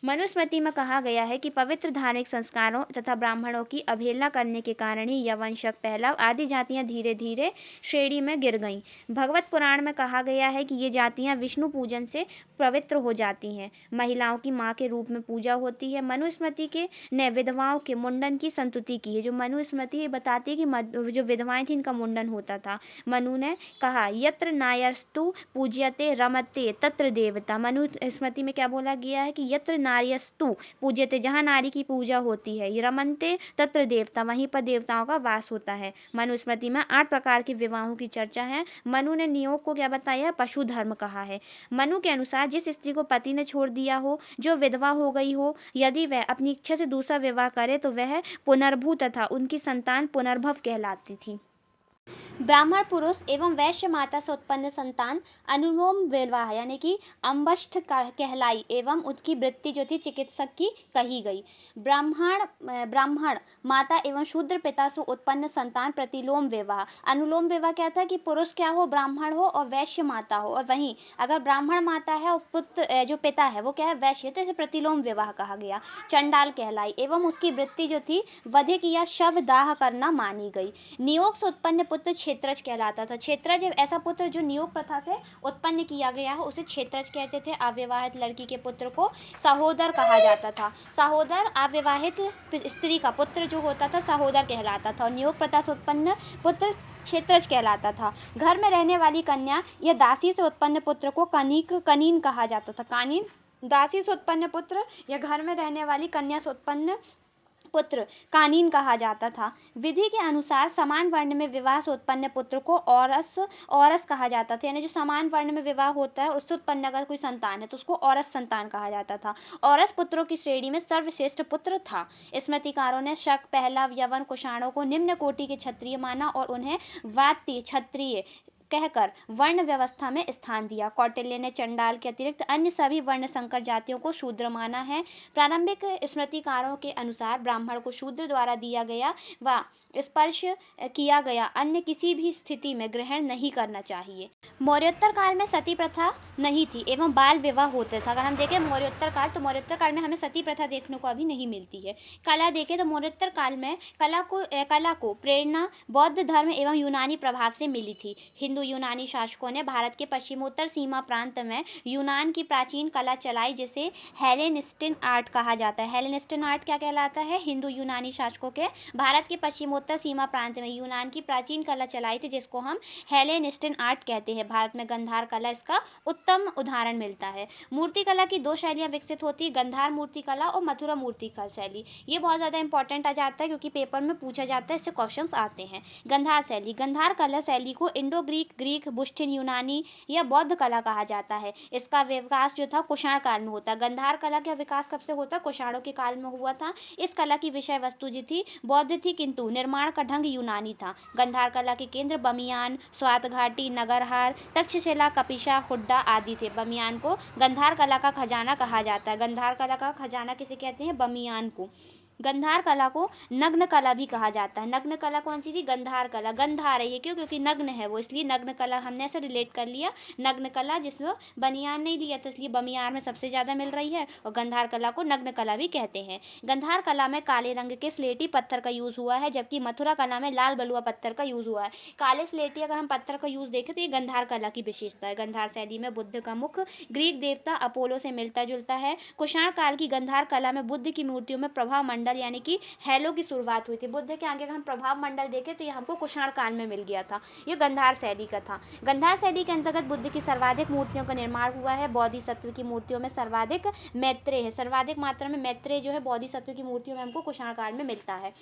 मनुस्मृति में कहा गया है कि पवित्र धार्मिक संस्कारों तथा ब्राह्मणों की अवहेलना करने के कारण ही यवन, शक, पहलव आदि जातियां धीरे धीरे श्रेणी में गिर गईं। भगवत पुराण में कहा गया है कि ये जातियां विष्णु पूजन से पवित्र हो जाती हैं। महिलाओं की माँ के रूप में पूजा होती है। मनुस्मृति के ने विधवाओं के मुंडन की संतुति की है। जो मनुस्मृति ये बताती है कि जो विधवाएं थी इनका मुंडन होता था। मनु ने कहा यत्र नायस्तु पूज्यते रमते तत्र देवता। मनुस्मृति में क्या बोला गया है कि यत्र नार्यस्तु पूज्यते, जहाँ नारी की पूजा होती है, रमन्ते तत्र देवता, वहीं पर देवताओं का वास होता है। मनुस्मृति में 8 प्रकार के विवाहों की चर्चा है। मनु ने नियोग को क्या बताया, पशु धर्म कहा है। मनु के अनुसार जिस स्त्री को पति ने छोड़ दिया हो, जो विधवा हो गई हो, यदि वह अपनी इच्छा से दूसरा विवाह करे तो वह पुनर्भू तथा उनकी संतान पुनर्भव कहलाती थी। ब्राह्मण पुरुष एवं वैश्य माता से उत्पन्न संतान अनुलोम विवाह यानी कि अम्बष्ठ कहलाई एवं उसकी वृत्ति जो थी चिकित्सक की कही गई। ब्राह्मण माता एवं शूद्र पिता से उत्पन्न संतान प्रतिलोम विवाह। अनुलोम विवाह क्या था कि पुरुष क्या हो, ब्राह्मण हो और वैश्य माता हो, और वहीं अगर ब्राह्मण माता है और पुत्र जो पिता है वो क्या है, वैश्य, तो इसे प्रतिलोम विवाह कहा गया। चंडाल कहलाई एवं उसकी वृत्ति जो थी वधिक या शव दाह करना मानी गई। नियोग से उत्पन्न पुत्र क्षेत्रज कहलाता था। क्षेत्रज ऐसा पुत्र जो नियोग प्रथा से उत्पन्न किया गया हो उसे क्षेत्रज कहते थे। अविवाहित लड़की के पुत्र को सहोदर कहा जाता था। सहोदर अविवाहित स्त्री का पुत्र जो होता था सहोदर कहलाता था, और नियोग प्रथा से उत्पन्न पुत्र क्षेत्रज कहलाता था। घर में रहने वाली कन्या या दासी से उत्पन्न पुत्र को कनीन कहा जाता था। कानीन, दासी से उत्पन्न पुत्र या घर में रहने वाली कन्या से उत्पन्न पुत्र कानीन कहा जाता था। विधि के अनुसार समान वर्ण में विवाह से उत्पन्न पुत्र को औरस कहा जाता था, यानी जो समान वर्ण में विवाह होता है उससे उत्पन्न अगर कोई संतान है तो उसको औरस संतान कहा जाता था। औरस पुत्रों की श्रेणी में सर्वश्रेष्ठ पुत्र था। स्मृतिकारों ने शक, पहलव, यवन, कुषाणों को निम्न कोटि के क्षत्रिय माना और उन्हें वात्य क्षत्रिय कहकर वर्ण व्यवस्था में स्थान दिया। कौटिल्य ने चंडाल के अतिरिक्त अन्य सभी वर्ण संकर जातियों को शूद्र माना है। प्रारंभिक स्मृतिकारों के अनुसार ब्राह्मण को शूद्र द्वारा दिया गया व स्पर्श किया गया अन्य किसी भी स्थिति में ग्रहण नहीं करना चाहिए। मौर्योत्तर काल में सती प्रथा नहीं थी एवं बाल विवाह होते थे। अगर हम देखें मौर्योत्तर काल, तो मौर्योत्तर काल में हमें सती प्रथा देखने को अभी नहीं मिलती है। कला देखें तो मौर्योत्तर काल में कला को प्रेरणा बौद्ध धर्म एवं यूनानी प्रभाव से मिली थी। हिंदू यूनानी शासकों ने भारत के पश्चिमोत्तर सीमा प्रांत में यूनान की प्राचीन कला चलाई जिसे हेलेनिस्टिक आर्ट कहा जाता है। हेलेनिस्टिक आर्ट क्या कहलाता है? हिंदू यूनानी शासकों के भारत के पश्चिमोत्तर सीमा प्रांत में यूनान की प्राचीन कला चलाई थी जिसको हम हेलेनिस्टिक आर्ट कहते हैं। भारत में गंधार कला इसका उत्तम उदाहरण मिलता है। मूर्ति कला की 2 शैलियाँ विकसित होती है, गंधार मूर्ति कला और मथुरा मूर्ति कला शैली। ये बहुत ज़्यादा इंपॉर्टेंट आ जाता है क्योंकि पेपर में पूछा जाता है, इससे क्वेश्चंस आते हैं। गंधार शैली, गंधार कला शैली को इंडो ग्रीक, बुश्टिन यूनानी या बौद्ध कला कहा जाता है। इसका विकास जो था कुषाण काल में होता है। गंधार कला का विकास कब से होता है? कुषाणों के काल में हुआ था। इस कला की विषय वस्तु जो थी बौद्ध थी किंतु निर्माण का ढंग यूनानी था। गंधार कला के केंद्र बमियान, स्वात घाटी, नगरहार, तक्षशिला, कपिशा, हुड्डा आदि थे। बमियान को गंधार कला का खजाना कहा जाता है। गंधार कला का खजाना किसे कहते हैं? बमियान को। गंधार कला को नग्न कला भी कहा जाता है। नग्न कला कौन सी थी? गंधार कला। गंधार है ये क्यों? क्योंकि नग्न है वो, इसलिए नग्न कला हमने ऐसे रिलेट कर लिया। नग्न कला जिसमें बनियान नहीं लिया था इसलिए बमियान में सबसे ज़्यादा मिल रही है, और गंधार कला को नग्न कला भी कहते हैं। गंधार कला में काले रंग के स्लेटी पत्थर का यूज़ हुआ है जबकि मथुरा कला में लाल बलुआ पत्थर का यूज़ हुआ है। काले स्लेटी अगर हम पत्थर का यूज़ देखें तो ये गंधार कला की विशेषता है। गंधार शैली में बुद्ध का मुख ग्रीक देवता अपोलो से मिलता जुलता है। कुषाण काल की गंधार कला में बुद्ध की मूर्तियों में प्रभाव मंडल यानी कि हैलो की शुरुआत हुई थी। बुद्ध के आगे अगर हम प्रभाव मंडल देखें तो ये हमको कुषाण काल में मिल गया था। ये गंधार शैली का था। गंधार शैली के अंतर्गत बुद्ध की सर्वाधिक मूर्तियों का निर्माण हुआ है। बोधिसत्व की मूर्तियों में सर्वाधिक मैत्रेय है। सर्वाधिक मात्रा में मैत्रेय जो है बोधिसत्व की मूर्तियों में हमको कुषाण काल में मिलता है।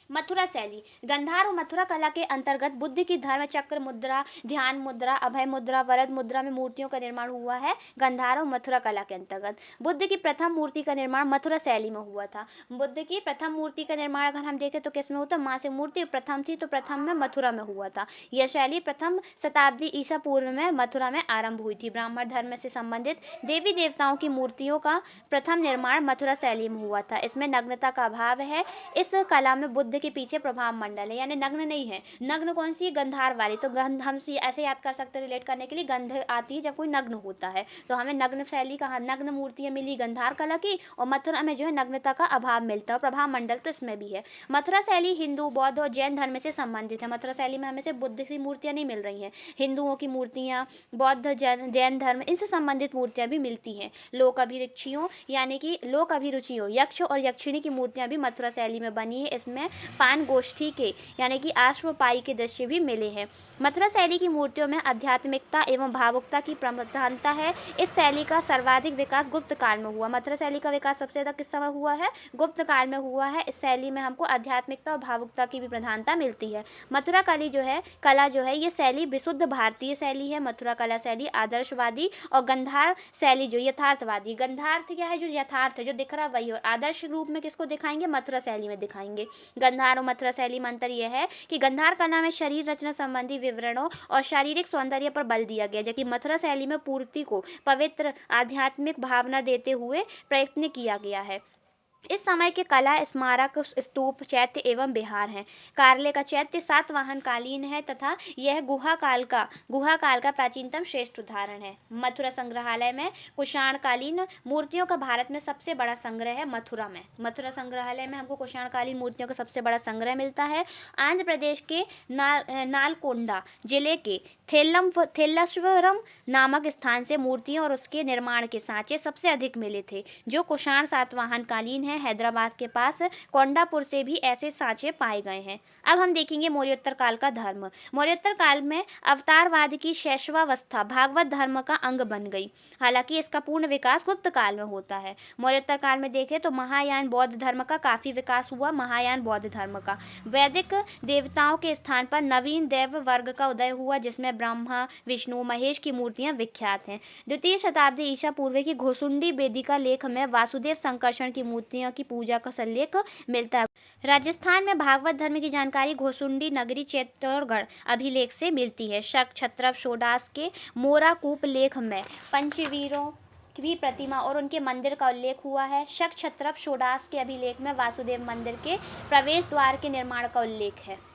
मथुरा शैली, गंधार और मथुरा कला के अंतर्गत बुद्ध की धर्म चक्र मुद्रा, ध्यान मुद्रा, अभय मुद्रा, वरद मुद्रा में मूर्तियों का निर्माण हुआ है। गंधार और मथुरा कला के अंतर्गत बुद्ध की प्रथम मूर्ति का निर्माण मथुरा शैली में हुआ था। बुद्ध की प्रथम मूर्ति का निर्माण अगर हम देखें तो किस में होता? माँ से मूर्ति प्रथम थी तो प्रथम में मथुरा में हुआ था। यह शैली प्रथम शताब्दी ईसा पूर्व में मथुरा में आरंभ हुई थी। ब्राह्मण धर्म से संबंधित देवी देवताओं की मूर्तियों का प्रथम निर्माण मथुरा शैली में हुआ था। इसमें नग्नता का अभाव है। इस कला में बुद्ध के पीछे प्रभाव मंडल है, यानी नग्न नहीं है। नग्न कौन सी है? गंधार वाली। तो गंध हम ऐसे याद कर सकते हैं रिलेट करने के लिए, गंध आती है जब कोई नग्न होता है। तो हमें नग्न शैली कहाँ, नग्न मूर्तियाँ मिली गंधार कला की, और मथुरा में जो है नग्नता का अभाव मिलता है। प्रभाव मंडल तो इसमें भी है। मथुरा शैली हिंदू, बौद्ध और जैन धर्म से संबंधित है। मथुरा शैली में हमें से बुद्ध की मूर्तियाँ नहीं मिल रही हैं, हिंदुओं की मूर्तियाँ, बौद्ध जैन धर्म इनसे संबंधित मूर्तियाँ भी मिलती हैं। लोक अभिरुचियों यानी कि लोक अभिरुचियों यक्ष और यक्षिणी की मूर्तियाँ भी मथुरा शैली में बनी है। इसमें पान गोष्ठी के यानी कि आश्वपाई के दृश्य भी मिले हैं। मथुरा शैली की मूर्तियों में आध्यात्मिकता एवं भावुकता की प्रधानता है। इस शैली का सर्वाधिक विकास गुप्त काल में हुआ। मथुरा शैली का विकास सबसे ज़्यादा किस समय हुआ है? गुप्त काल में हुआ है। इस शैली में हमको आध्यात्मिकता और भावुकता की भी प्रधानता मिलती है। मथुरा कला जो है ये शैली विशुद्ध भारतीय शैली है। मथुरा कला शैली आदर्शवादी और गंधार शैली जो यथार्थवादी। गंधार्थ क्या है? जो यथार्थ है, जो दिख रहा है वही, और आदर्श रूप में किसको दिखाएंगे? मथुरा शैली में दिखाएंगे। गंधार और मथुरा शैली में अंतर यह है कि गंधार कला में शरीर रचना संबंधी विवरणों और शारीरिक सौंदर्य पर बल दिया गया, जबकि मथुरा शैली में पूर्ति को पवित्र आध्यात्मिक भावना देते हुए प्रयत्न किया गया है। इस समय के कला स्मारक, स्तूप, चैत्य एवं विहार हैं। कार्ले का चैत्य सातवाहन कालीन है तथा यह गुहा काल का प्राचीनतम श्रेष्ठ उदाहरण है। मथुरा संग्रहालय में कुषाण कालीन मूर्तियों का भारत में सबसे बड़ा संग्रह है। मथुरा संग्रहालय में हमको कुषाण कालीन मूर्तियों का सबसे बड़ा संग्रह मिलता है। आंध्र प्रदेश के नालकोंडा जिले के थेल्लाश्वरम नामक स्थान से मूर्तियों और उसके निर्माण के सांचे सबसे अधिक मिले थे, जो कुषाण सातवाहन कालीन है। हैदराबाद के पास कोंडापुर से भी ऐसे सांचे पाए गए हैं। अब हम देखेंगे मौर्योत्तर काल का धर्म। मौर्योत्तर काल में अवतारवाद की शैशवावस्था भागवत धर्म का अंग बन गई। हालांकि इसका पूर्ण विकास गुप्त काल में होता है। मौर्योत्तर काल में देखें तो महायान बौद्ध धर्म का काफी विकास हुआ। महायान बौद्ध धर्म का वैदिक देवताओं के स्थान पर नवीन देव वर्ग का उदय हुआ, जिसमें ब्रह्मा, विष्णु, महेश की मूर्तियां विख्यात हैं। द्वितीय शताब्दी ईसा पूर्व की घोसुंडी वेदिका लेख में वासुदेव संकर्षण की मूर्तियां की पूजा का सल्लेख मिलता है। राजस्थान में भागवत धर्म की जानकारी घोसुंडी नगरी चित्तौड़गढ़ अभिलेख से मिलती है। शक छत्रप सोडास के मोराकूप लेख में पंचवीरों की प्रतिमा और उनके मंदिर का उल्लेख हुआ है। शक छत्रप सोडास के अभिलेख में वासुदेव मंदिर के प्रवेश द्वार के निर्माण का उल्लेख है।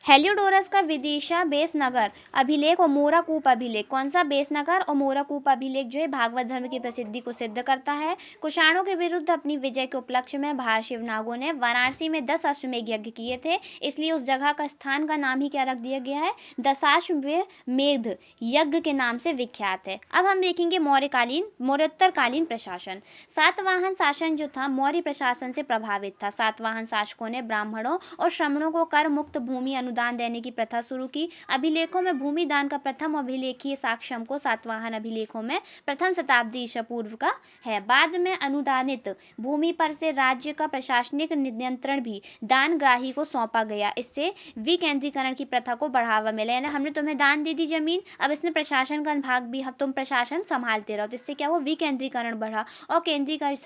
हेलियोडोरस का विदिशा बेसनगर अभिलेख और मोराकूप अभिलेख, कौन सा? बेसनगर और मोराकूप अभिलेख जो है भागवत धर्म की प्रसिद्धि को सिद्ध करता है। कुषाणों के विरुद्ध अपनी विजय के उपलक्ष्य में भारत नागों ने वाराणसी में 10 अश्वमेध यज्ञ किए थे, इसलिए उस जगह का स्थान का नाम ही क्या रख दिया गया है? दशाश्वमेध यज्ञ के नाम से विख्यात है। अब हम देखेंगे मौर्योत्तरकालीन प्रशासन। सातवाहन शासन जो था मौर्य प्रशासन से प्रभावित था। सातवाहन शासकों ने ब्राह्मणों और श्रमणों को कर मुक्त भूमि दान देने की प्रथा शुरू की। अभिलेखों में भूमि दान का प्रथम अभिलेखीय साक्ष्य को सातवाहन अभिलेखों में प्रथम शताब्दी ईसा पूर्व का है। बाद में अनुदानित भूमि पर से राज्य का प्रशासनिक नियंत्रण भी दानग्राही को सौंपा गया। इससे विकेंद्रीकरण की प्रथा को बढ़ावा मिला, यानी हमने तुम्हें दान दे दी जमीन, अब इसमें प्रशासन का भाग भी तुम प्रशासन संभालते रहो। तो इससे क्या हुआ? विकेंद्रीकरण बढ़ा और केंद्रीकृत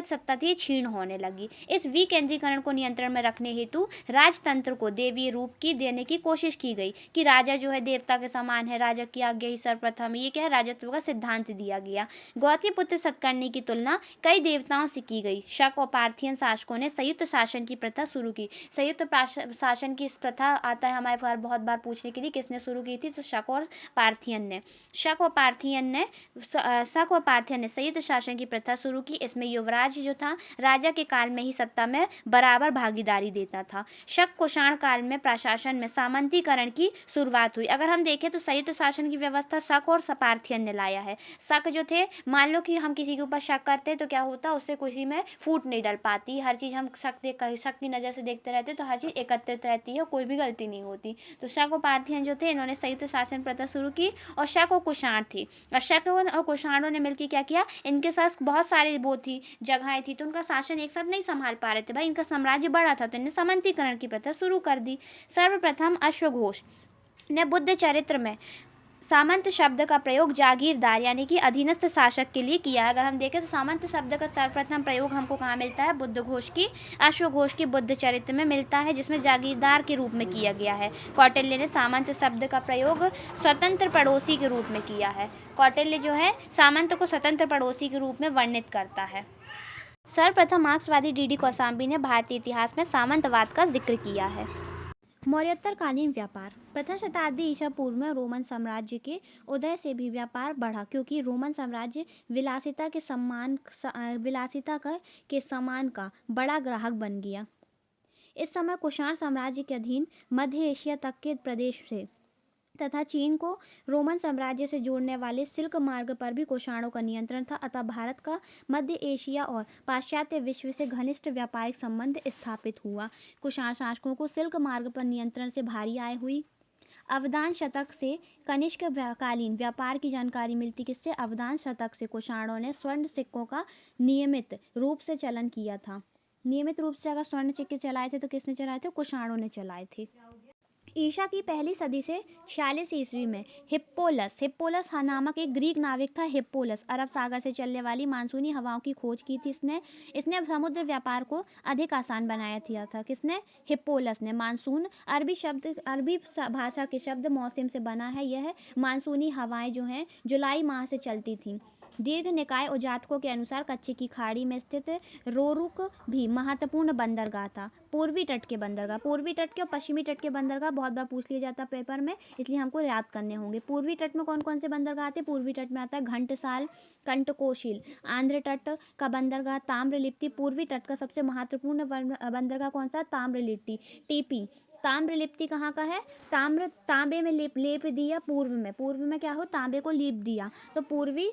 सत्ता थी क्षीण होने लगी। इस विकेंद्रीकरण को नियंत्रण में रखने हेतु राजतंत्र को देवी रूप की देने की कोशिश की गई कि राजा जो है देवता के समान है, राजा की आज्ञा ही सर्वप्रथम। ये क्या है? राजत्व का सिद्धांत दिया गया। गौतमीपुत्र सतकर्णी की तुलना कई देवताओं से की गई। शक और पार्थियन शासकों ने संयुक्त शासन की प्रथा शुरू की। संयुक्त शासन की इस प्रथा आता है हमारे पास बहुत बार पूछने के लिए, किसने शुरू की थी? तो शक और पार्थियन ने संयुक्त शासन की प्रथा शुरू की। इसमें युवराज जो था राजा के काल में ही सत्ता में बराबर भागीदारी देता था। शक कुषाण काल में प्रशासन में सामंतीकरण की शुरुआत हुई। अगर हम देखें तो संयुक्त शासन की व्यवस्था शक और पार्थियन ने लाया है। शक जो थे, मान लो कि हम किसी के ऊपर शक करते हैं तो क्या होता है? उससे किसी में फूट नहीं डल पाती। हर चीज़ हम शक की नज़र से देखते रहते तो हर चीज़ एकत्रित रहती है और कोई भी गलती नहीं होती। तो शक और पार्थियन जो थे इन्होंने संयुक्त शासन प्रथा शुरू की। और शक और कुषाण थी। अब शक और कुषाणों ने मिलकर क्या किया? इनके पास बहुत सारी जगहें थी, तो उनका शासन एक साथ नहीं संभाल पा रहे थे भाई, इनका साम्राज्य बड़ा था, तो इन्हें सामंतीकरण की प्रथा शुरू कर दी। सर्वप्रथम अश्वघोष ने बुद्ध चरित्र में सामंत शब्द का प्रयोग जागीरदार यानी कि अधीनस्थ शासक के लिए किया है। अगर हम देखें तो सामंत शब्द का सर्वप्रथम प्रयोग हमको कहाँ मिलता है? बुद्धघोष की अश्वघोष की बुद्ध चरित्र में मिलता है, जिसमें जागीरदार के रूप में किया गया है। कौटिल्य ने सामंत शब्द का प्रयोग स्वतंत्र पड़ोसी के रूप में किया है। कौटिल्य जो है सामंत को स्वतंत्र पड़ोसी के रूप में वर्णित करता है। सर्वप्रथम मार्क्सवादी डी.डी. कौशाम्बी ने भारतीय इतिहास में सामंतवाद का जिक्र किया है। मौर्योत्तरकालीन व्यापार। प्रथम शताब्दी ईसा पूर्व में रोमन साम्राज्य के उदय से भी व्यापार बढ़ा, क्योंकि रोमन साम्राज्य विलासिता के सामान का बड़ा ग्राहक बन गया। इस समय कुषाण साम्राज्य के अधीन मध्य एशिया तक के प्रदेश थे तथा चीन को रोमन साम्राज्य से जोड़ने वाले सिल्क मार्ग पर भी कुषाणों का नियंत्रण था। अतः भारत का मध्य एशिया और पाश्चात्य विश्व से घनिष्ठ व्यापारिक संबंध स्थापित हुआ। कुषाण शासकों को सिल्क मार्ग पर नियंत्रण से भारी आय हुई। अवधान शतक से कनिष्क कालीन व्यापार की जानकारी मिलती, किससे? अवधान शतक से कुषाणों ने स्वर्ण सिक्कों का नियमित रूप से चलन किया था। नियमित रूप से अगर स्वर्ण सिक्के चलाए थे तो किसने चलाए थे? कुषाणों ने चलाए थे। ईसा की पहली सदी से 46 ईस्वी में हिप्पोलस नामक एक ग्रीक नाविक था। हिप्पोलस अरब सागर से चलने वाली मानसूनी हवाओं की खोज की थी। इसने समुद्र व्यापार को अधिक आसान बनाया था। किसने? हिप्पोलस ने। मानसून अरबी भाषा के शब्द मौसम से बना है। यह मानसूनी हवाएं जो हैं जुलाई माह से चलती थीं। दीर्घ निकाय और जातकों के अनुसार कच्चे की खाड़ी में स्थित रोरुक भी महत्वपूर्ण बंदरगाह था। पूर्वी तट के और पश्चिमी तट के बंदरगाह बहुत बार पूछ लिया जाता है पेपर में, इसलिए हमको याद करने होंगे। पूर्वी तट में कौन कौन से बंदरगाह आते हैं? पूर्वी तट में आता है घंटसाल, कंटकोशिल। आंध्र तट का बंदरगाह ताम्रलिप्ति। पूर्वी तट का सबसे महत्वपूर्ण बंदरगाह कौन सा? ताम्रलिप्ति, टीपी। ताम्रलिप्ति कहाँ का है? तांबे में लेप दिया। पूर्व में क्या हो? तांबे को लीप दिया, तो पूर्वी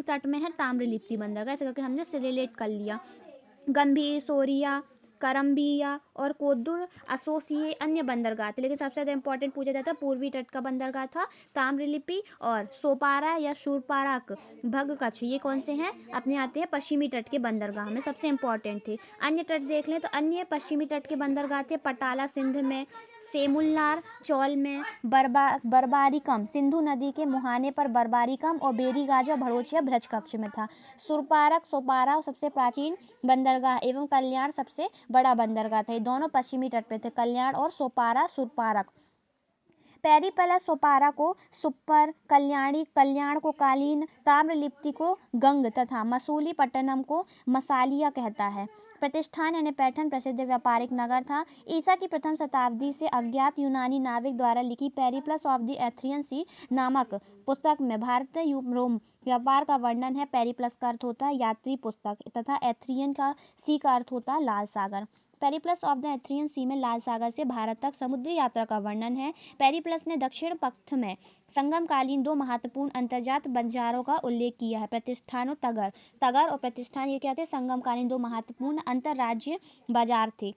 तट में है ताम्रलिप्ति बंदरगाह। ऐसे करके हमने रिलेट कर लिया। गंभीर, सोरिया, करम्बिया और कोदुर एसोसिए अन्य बंदरगाह थे, लेकिन सबसे ज़्यादा इंपॉर्टेंट पूछा जाता है पूर्वी तट का बंदरगाह था ताम्रलिप्ति और सोपारा या शूरपारक भगकच्छ। ये कौन से हैं? अपने आते हैं पश्चिमी तट के बंदरगाह में, सबसे इंपॉर्टेंट थे। अन्य तट देख लें तो अन्य पश्चिमी तट के बंदरगाह थे पटाला सिंध में, सेमुल्लार चौल में, बरबारिकम सिंधु नदी के मुहाने पर बरबारिकम और बेरीगाजा भड़ोचिया भ्रजकक्ष में था। सोपारा सबसे प्राचीन बंदरगाह एवं कल्याण सबसे बड़ा बंदरगाह था। ये दोनों पश्चिमी तट पे थे, कल्याण और सुरपारक। पेरिप्लस सोपारा को सुपर, कल्याण को कालीन, ताम्रलिप्ति को गंग तथा मसूलीपट्टनम को मसालिया कहता है। प्रतिष्ठान यानी पैठन प्रसिद्ध व्यापारिक नगर था। ईसा की प्रथम शताब्दी से अज्ञात यूनानी नाविक द्वारा लिखी पेरिप्लस ऑफ द एथ्रियन सी नामक पुस्तक में भारत रोम व्यापार का वर्णन है। पेरिप्लस का अर्थ होता है यात्री पुस्तक तथा एथ्रियन का सी का अर्थ होता है लाल सागर। पेरिप्लस ऑफ द एथ्रियन सी में लाल सागर से भारत तक समुद्री यात्रा का वर्णन है। पेरिप्लस ने दक्षिण पथ में संगमकालीन दो महत्वपूर्ण अंतर्जात बाजारों का उल्लेख किया है, प्रतिष्ठान और तगर और प्रतिष्ठान। ये क्या थे? संगमकालीन दो महत्वपूर्ण अंतर्राज्यीय बाजार थे।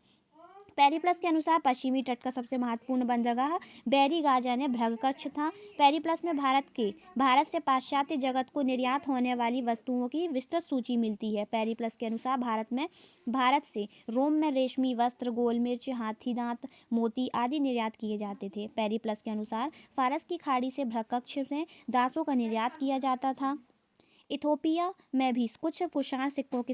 पेरिप्लस के अनुसार पश्चिमी तट का सबसे महत्वपूर्ण बंदरगाह बेरीगाजा ने भ्रगकच्छ था। पेरिप्लस में भारत से पाश्चात्य जगत को निर्यात होने वाली वस्तुओं की विस्तृत सूची मिलती है। पेरिप्लस के अनुसार भारत से रोम में रेशमी वस्त्र, गोल मिर्च, हाथी दांत, मोती आदि निर्यात किए जाते थे। पेरिप्लस के अनुसार फारस की खाड़ी से भ्रगकच्छ से दासों का निर्यात किया जाता था। इथोपिया में भी कुछ कुषाण शासकों के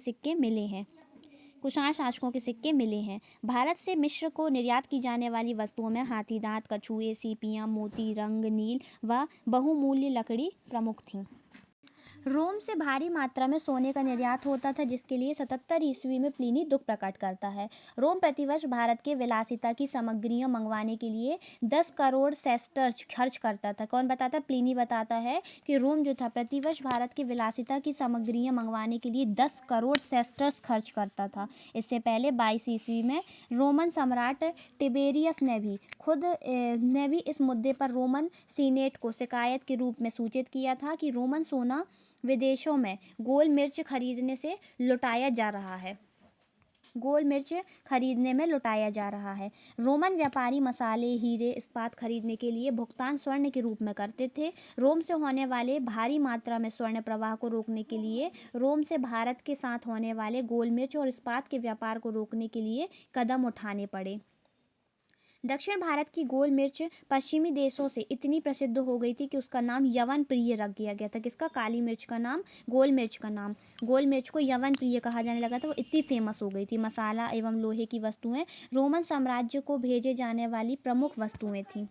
सिक्के मिले हैं। भारत से मिस्र को निर्यात की जाने वाली वस्तुओं में हाथी दांत, कछुए, सीपियाँ, मोती, रंग, नील व बहुमूल्य लकड़ी प्रमुख थीं। रोम से भारी मात्रा में सोने का निर्यात होता था, जिसके लिए 77 ईस्वी में प्लिनी दुख प्रकट करता है। रोम प्रतिवर्ष भारत के विलासिता की सामग्रियां मंगवाने के लिए 10 करोड़ सेस्टर्स खर्च करता था। कौन बताता है? प्लिनी बताता है कि रोम जो था प्रतिवर्ष भारत के विलासिता की सामग्रियां मंगवाने के लिए 10 करोड़ सेस्टर्स खर्च करता था। इससे पहले 22 ईस्वी में रोमन सम्राट टिबेरियस ने भी इस मुद्दे पर रोमन सीनेट को शिकायत के रूप में सूचित किया था कि रोमन सोना विदेशों में गोल मिर्च खरीदने में लुटाया जा रहा है। रोमन व्यापारी मसाले, हीरे, इस्पात खरीदने के लिए भुगतान स्वर्ण के रूप में करते थे। रोम से होने वाले भारी मात्रा में स्वर्ण प्रवाह को रोकने के लिए रोम से भारत के साथ होने वाले गोल मिर्च और इस्पात के व्यापार को रोकने के लिए कदम उठाने पड़े। दक्षिण भारत की गोल मिर्च पश्चिमी देशों से इतनी प्रसिद्ध हो गई थी कि उसका नाम यवन प्रिय रख दिया गया था। किसका? काली मिर्च का नाम, गोल मिर्च को यवन प्रिय कहा जाने लगा था। वो इतनी फेमस हो गई थी। मसाला एवं लोहे की वस्तुएं रोमन साम्राज्य को भेजे जाने वाली प्रमुख वस्तुएं थीं।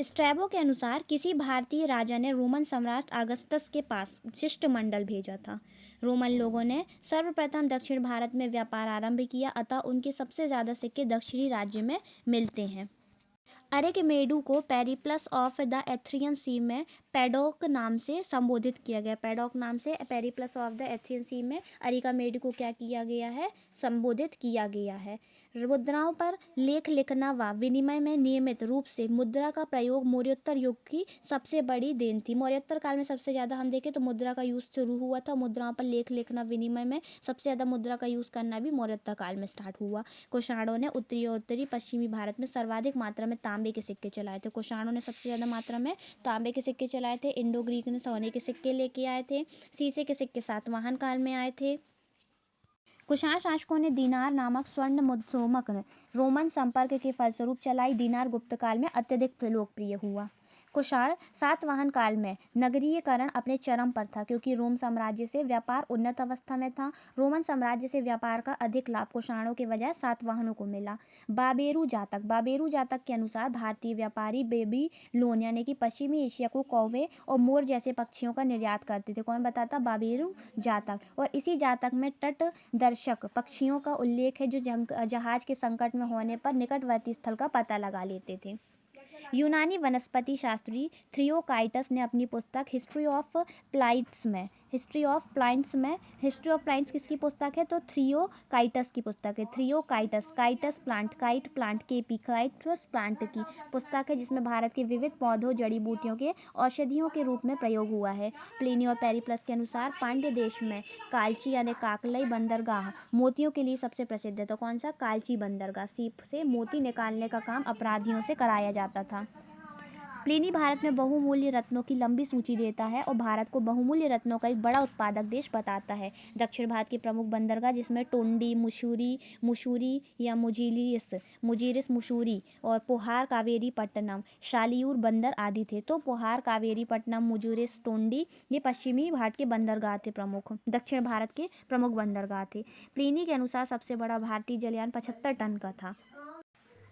स्ट्रैबो के अनुसार किसी भारतीय राजा ने रोमन सम्राट अगस्टस के पास शिष्टमंडल भेजा था। रोमन लोगों ने सर्वप्रथम दक्षिण भारत में व्यापार आरंभ किया, अतः उनके सबसे ज़्यादा सिक्के दक्षिणी राज्य में मिलते हैं। अरेकिमेडू को पेरिप्लस ऑफ द एथ्रियन सी में पैडोक नाम से संबोधित किया गया। पैडोक नाम से पेरिप्लस ऑफ द एथ्रियन सी में अरिकामेडू को क्या किया गया है, संबोधित किया गया है। मुद्राओं पर लेख लिखना व विनिमय में नियमित रूप से मुद्रा का प्रयोग मौर्योत्तर युग की सबसे बड़ी देन थी। मौर्योत्तर काल में सबसे ज़्यादा हम देखें तो मुद्रा का यूज़ शुरू हुआ था। मुद्राओं पर लेख लिखना विनिमय में सबसे ज़्यादा मुद्रा का यूज़ करना भी मौर्योत्तर काल में स्टार्ट हुआ। कुषाणों ने उत्तरी और उत्तरी पश्चिमी भारत में सर्वाधिक मात्रा में तांबे के सिक्के चलाए थे। कुषाणों ने सबसे ज़्यादा मात्रा में तांबे के सिक्के चलाए थे। इंडो ग्रीक ने सोने के सिक्के लेके आए थे। शीशे के सिक्के सातवाहन काल में आए थे। कुषाण शासकों ने दीनार नामक स्वर्ण मुद्सोमक रोमन संपर्क के फलस्वरूप चलाई। दीनार गुप्त काल में अत्यधिक लोकप्रिय हुआ। कुषाण सातवाहन काल में नगरीयकरण अपने चरम पर था, क्योंकि रोम साम्राज्य से व्यापार उन्नत अवस्था में था। रोमन साम्राज्य से व्यापार का अधिक लाभ कुषाणों के बजाय सातवाहनों को मिला। बाबेरू जातक के अनुसार भारतीय व्यापारी बेबीलोन यानी कि पश्चिमी एशिया को कौवे और मोर जैसे पक्षियों का निर्यात करते थे। कौन बताता? बाबेरू जातक। और इसी जातक में तट दर्शक पक्षियों का उल्लेख है, जो जहाज के संकट में होने पर निकटवर्ती स्थल का पता लगा लेते थे। यूनानी वनस्पति शास्त्री थ्रियोकाइटस ने अपनी पुस्तक हिस्ट्री ऑफ प्लांट्स किसकी पुस्तक है? तो थ्रियोकाइटस की पुस्तक है। काइटस प्लांट की पुस्तक है, जिसमें भारत के विविध पौधों जड़ी बूटियों के औषधियों के रूप में प्रयोग हुआ है। प्लिनी और पेरिप्लस के अनुसार पांड्य देश में कालची यानी काकलई बंदरगाह मोतियों के लिए सबसे प्रसिद्ध है। तो कौन सा? कालची बंदरगाह। सीप से मोती निकालने का काम अपराधियों से कराया जाता था। प्लिनी भारत में बहुमूल्य रत्नों की लंबी सूची देता है और भारत को बहुमूल्य रत्नों का एक बड़ा उत्पादक देश बताता है। दक्षिण भारत की प्रमुख बंदरगाह, जिसमें टोंडी, मुशूरी या मुजीरिस मुशूरी और पोहार, कावेरी पट्टनम, शालियूर बंदर आदि थे। तो पोहार, कावेरी पट्टनम, मुजीरिस, टोंडी ये पश्चिमी भारत के बंदरगाह थे। दक्षिण भारत के प्रमुख बंदरगाह थे। प्लिनी के अनुसार सबसे बड़ा भारतीय जलयान 75 टन का था।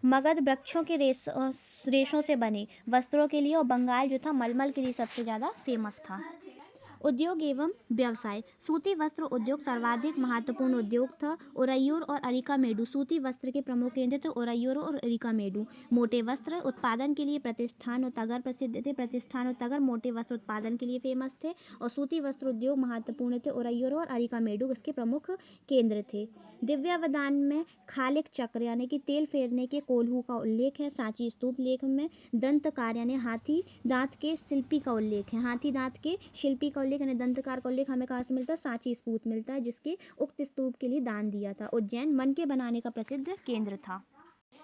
मगध वृक्षों के रेशों से बने वस्त्रों के लिए और बंगाल जो था मलमल के लिए सबसे ज़्यादा फेमस था। उद्योग एवं व्यवसाय। सूती वस्त्र उद्योग सर्वाधिक महत्वपूर्ण उद्योग था। उरैयूर और अरिकामेडू सूती वस्त्र के प्रमुख केंद्र थे। उरैयूर और अरिकामेडू मोटे वस्त्र उत्पादन के लिए प्रतिष्ठान और तगर प्रसिद्ध थे। प्रतिष्ठान और तगर मोटे वस्त्र उत्पादन के लिए फेमस थे और सूती वस्त्र उद्योग महत्वपूर्ण थे। उरैयूर और अरिकामेडू इसके प्रमुख केंद्र थे। दिव्यावदान में खालिक चक्र यानी कि तेल फेरने के कोल्हू का उल्लेख है। सांची स्तूप लेख में दंतकार यानी हाथी दांत के शिल्पी का उल्लेख है। हाथी दांत के शिल्पी का उल्लेख यानी दंतकार का उल्लेख हमें कहाँ से मिलता है? सांची स्तूप मिलता है, जिसके उक्त स्तूप के लिए दान दिया था। उज्जैन मनके बनाने का प्रसिद्ध केंद्र था।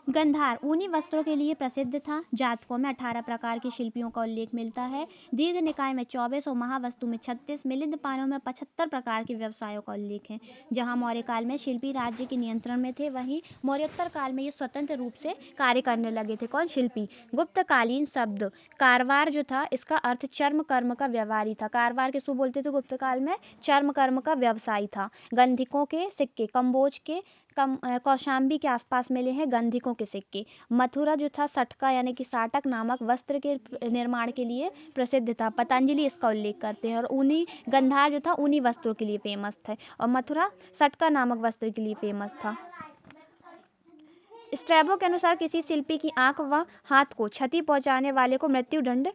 गंधार ऊनी वस्त्रों के लिए प्रसिद्ध था। जातकों में 18 प्रकार की शिल्पियों का उल्लेख मिलता है। दीर्घ निकाय में 24 और महावस्तु में 36, मिलिंद पानों में 75 प्रकार के व्यवसायों का उल्लेख है। जहां मौर्य काल में शिल्पी राज्य के नियंत्रण में थे, वहीं मौर्योत्तर काल में ये स्वतंत्र रूप से कार्य करने लगे थे। कौन? शिल्पी। गुप्तकालीन शब्द कारवार जो था, इसका अर्थ चर्म कर्म का व्यवहारी था। कारवार किसको बोलते थे? गुप्त काल में चर्म कर्म का व्यवसायी था। गंधिकों के सिक्के कंबोज के कौशाम्बी के आसपास मिले हैं गंधिकों के सिक्के। मथुरा जो था सटका यानी कि साटक नामक वस्त्र के निर्माण के लिए प्रसिद्ध था। पतंजलि इसका उल्लेख करते हैं। और ऊनी गंधार जो था ऊनी वस्त्रों के लिए फेमस था और मथुरा सटका नामक वस्त्र के लिए फेमस था। स्ट्रैबो के अनुसार किसी शिल्पी की आंख व हाथ को क्षति पहुंचाने वाले को मृत्यु दंड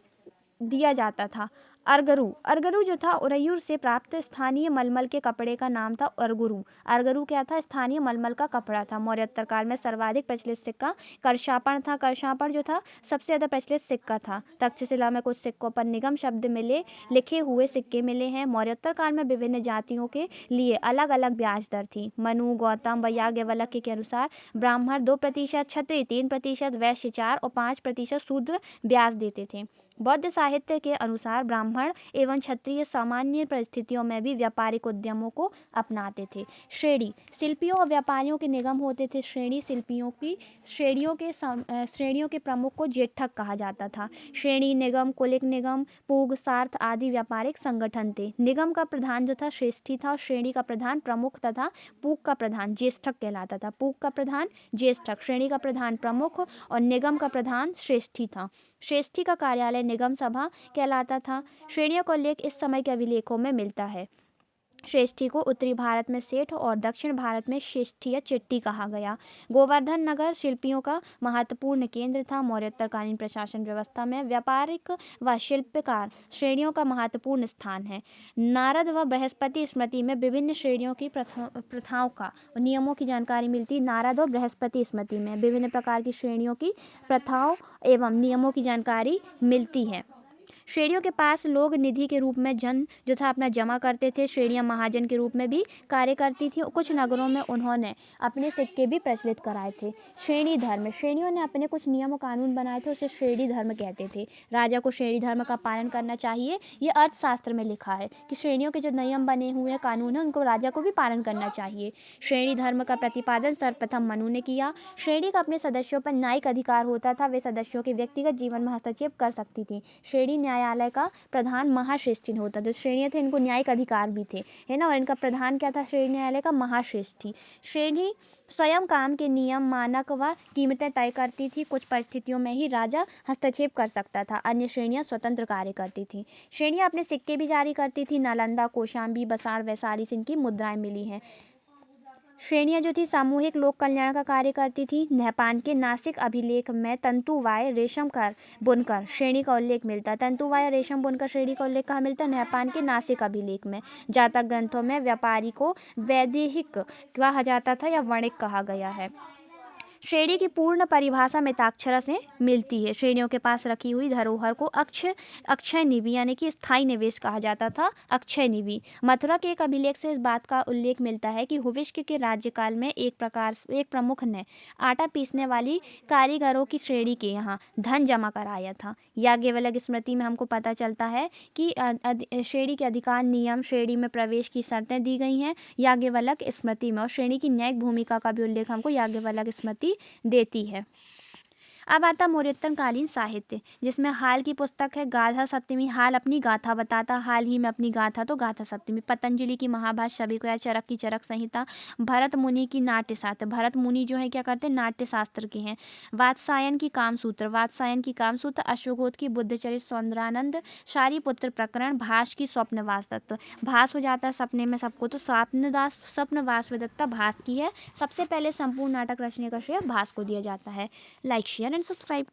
दिया जाता था। अरगरू जो था उरैयूर से प्राप्त स्थानीय मलमल के कपड़े का नाम था। अरगरू क्या था? स्थानीय मलमल का कपड़ा था। मौर्योत्तर काल में सर्वाधिक प्रचलित सिक्का करशापण था। करशापण जो था सबसे ज़्यादा प्रचलित सिक्का था। तक्षशिला में कुछ सिक्कों पर निगम शब्द लिखे हुए सिक्के मिले हैं। मौर्योत्तर काल में विभिन्न जातियों के लिए अलग अलग ब्याज दर थी। मनु, गौतम व याज्ञवल्क्य के अनुसार ब्राह्मण 2%, क्षत्रिय 3%, वैश्य 4% और 5% शूद्र ब्याज देते थे। बौद्ध साहित्य के अनुसार ब्राह्मण ब्राह्मण एवं क्षत्रिय सामान्य परिस्थितियों में भी व्यापारिक उद्यमों को अपनाते थे। श्रेणी शिल्पियों और व्यापारियों के निगम होते थे। श्रेणी शिल्पियों की श्रेणियों के प्रमुख को जेठक कहा जाता था। श्रेणी निगम, कुलिक निगम, पूग, सार्थ आदि व्यापारिक संगठन थे। निगम का प्रधान जो था श्रेष्ठी था और श्रेणी का प्रधान प्रमुख तथा पूग का प्रधान ज्येष्ठक कहलाता था। पूग का प्रधान ज्येष्ठक, श्रेणी का प्रधान प्रमुख और निगम का प्रधान श्रेष्ठी था। श्रेष्ठी का कार्यालय निगम सभा कहलाता था। श्रेणियों का उल्लेख इस समय के अभिलेखों में मिलता है। श्रेष्ठी को उत्तरी भारत में सेठ और दक्षिण भारत में शिष्ठी या चिट्टी कहा गया। गोवर्धन नगर शिल्पियों का महत्वपूर्ण केंद्र था। मौर्योत्तरकालीन प्रशासन व्यवस्था में व्यापारिक व शिल्पकार श्रेणियों का महत्वपूर्ण स्थान है। नारद व बृहस्पति स्मृति में विभिन्न श्रेणियों की प्रथाओं का नियमों की जानकारी मिलती है। नारद और बृहस्पति स्मृति में विभिन्न प्रकार की श्रेणियों की प्रथाओं एवं नियमों की जानकारी मिलती है। श्रेणियों के पास लोग निधि के रूप में धन जो था अपना जमा करते थे। श्रेणियां महाजन के रूप में भी कार्य करती थी। कुछ नगरों में उन्होंने अपने सिक्के भी प्रचलित कराए थे। श्रेणी धर्म, श्रेणियों ने अपने कुछ नियम और कानून बनाए थे, उसे श्रेणी धर्म कहते थे। राजा को श्रेणी धर्म का पालन करना चाहिए। ये अर्थशास्त्र में लिखा है कि श्रेणियों के जो नियम बने हुए हैं, कानून है, उनको राजा को भी पालन करना चाहिए। श्रेणी धर्म का प्रतिपादन सर्वप्रथम मनु ने किया। श्रेणी का अपने सदस्यों पर न्यायिक अधिकार होता था। वे सदस्यों के व्यक्तिगत जीवन में हस्तक्षेप कर सकती थी। श्रेणी न्यायालय का प्रधान महाश्रेष्ठी होता था। जो श्रेणियाँ थे इनको न्यायिक अधिकार भी थे, है ना, और इनका प्रधान क्या था? श्रेणी न्यायालय का महाश्रेष्ठी। श्रेणी स्वयं काम के नियम, मानक व कीमतें तय करती थी। कुछ परिस्थितियों में ही राजा हस्तक्षेप कर सकता था, अन्य श्रेणियां स्वतंत्र कार्य करती थी। श्रेणियां अपने सिक्के भी जारी करती थी। नालंदा, कौशाम्बी, बसाड़, वैशाली से इनकी मुद्राएं मिली हैं। श्रेणियां जो थी सामूहिक लोक कल्याण का कार्य करती थी। नहपान के नासिक अभिलेख में तंतुवाय रेशमकर बुनकर श्रेणी का उल्लेख मिलता है। तंतुवाय रेशम बुनकर श्रेणी का उल्लेख कहाँ मिलता है? नहपान के नासिक अभिलेख में। जातक ग्रंथों में व्यापारी को वैदेहिक कहा जाता था या वणिक कहा गया है। श्रेणी की पूर्ण परिभाषा मिताक्षरा से मिलती है। श्रेणियों के पास रखी हुई धरोहर को अक्षय निधि यानी कि स्थायी निवेश कहा जाता था। अक्षय निधि। मथुरा के एक अभिलेख से इस बात का उल्लेख मिलता है कि हुविष्क के राज्यकाल में एक प्रमुख ने आटा पीसने वाली कारीगरों की श्रेणी के यहाँ धन जमा कराया था। याज्ञवल्क्य स्मृति में हमको पता चलता है कि श्रेणी के अधिकार, नियम, श्रेणी में प्रवेश की शर्तें दी गई हैं याज्ञवल्क्य स्मृति में, और श्रेणी की न्यायिक भूमिका का भी उल्लेख हमको याज्ञवल्क्य स्मृति देती है। अब आता मौर्योत्तरकालीन साहित्य, जिसमें हाल की पुस्तक है गाथा सप्तमी। हाल अपनी गाथा बताता, हाल ही में अपनी गाथा, तो गाथा सप्तमी। पतंजलि की महाभाष्य सभी को या चरक की चरक संहिता। भरत मुनि की नाट्य शास्त्र, भरत मुनि जो है क्या करते हैं? नाट्य शास्त्र के हैं। वात्सायन की कामसूत्र, वात्सायन की कामसूत्र। अश्वघोष की बुद्धचरित सौंदरानंद, शारिपुत्र प्रकरण। भास की स्वप्नवास तत्व, भास हो जाता है सपने में सबको, तो स्वप्नवास विदत्ता भास की है। सबसे पहले संपूर्ण नाटक रचने का श्रेय भास को दिया जाता है। Like, share and subscribe.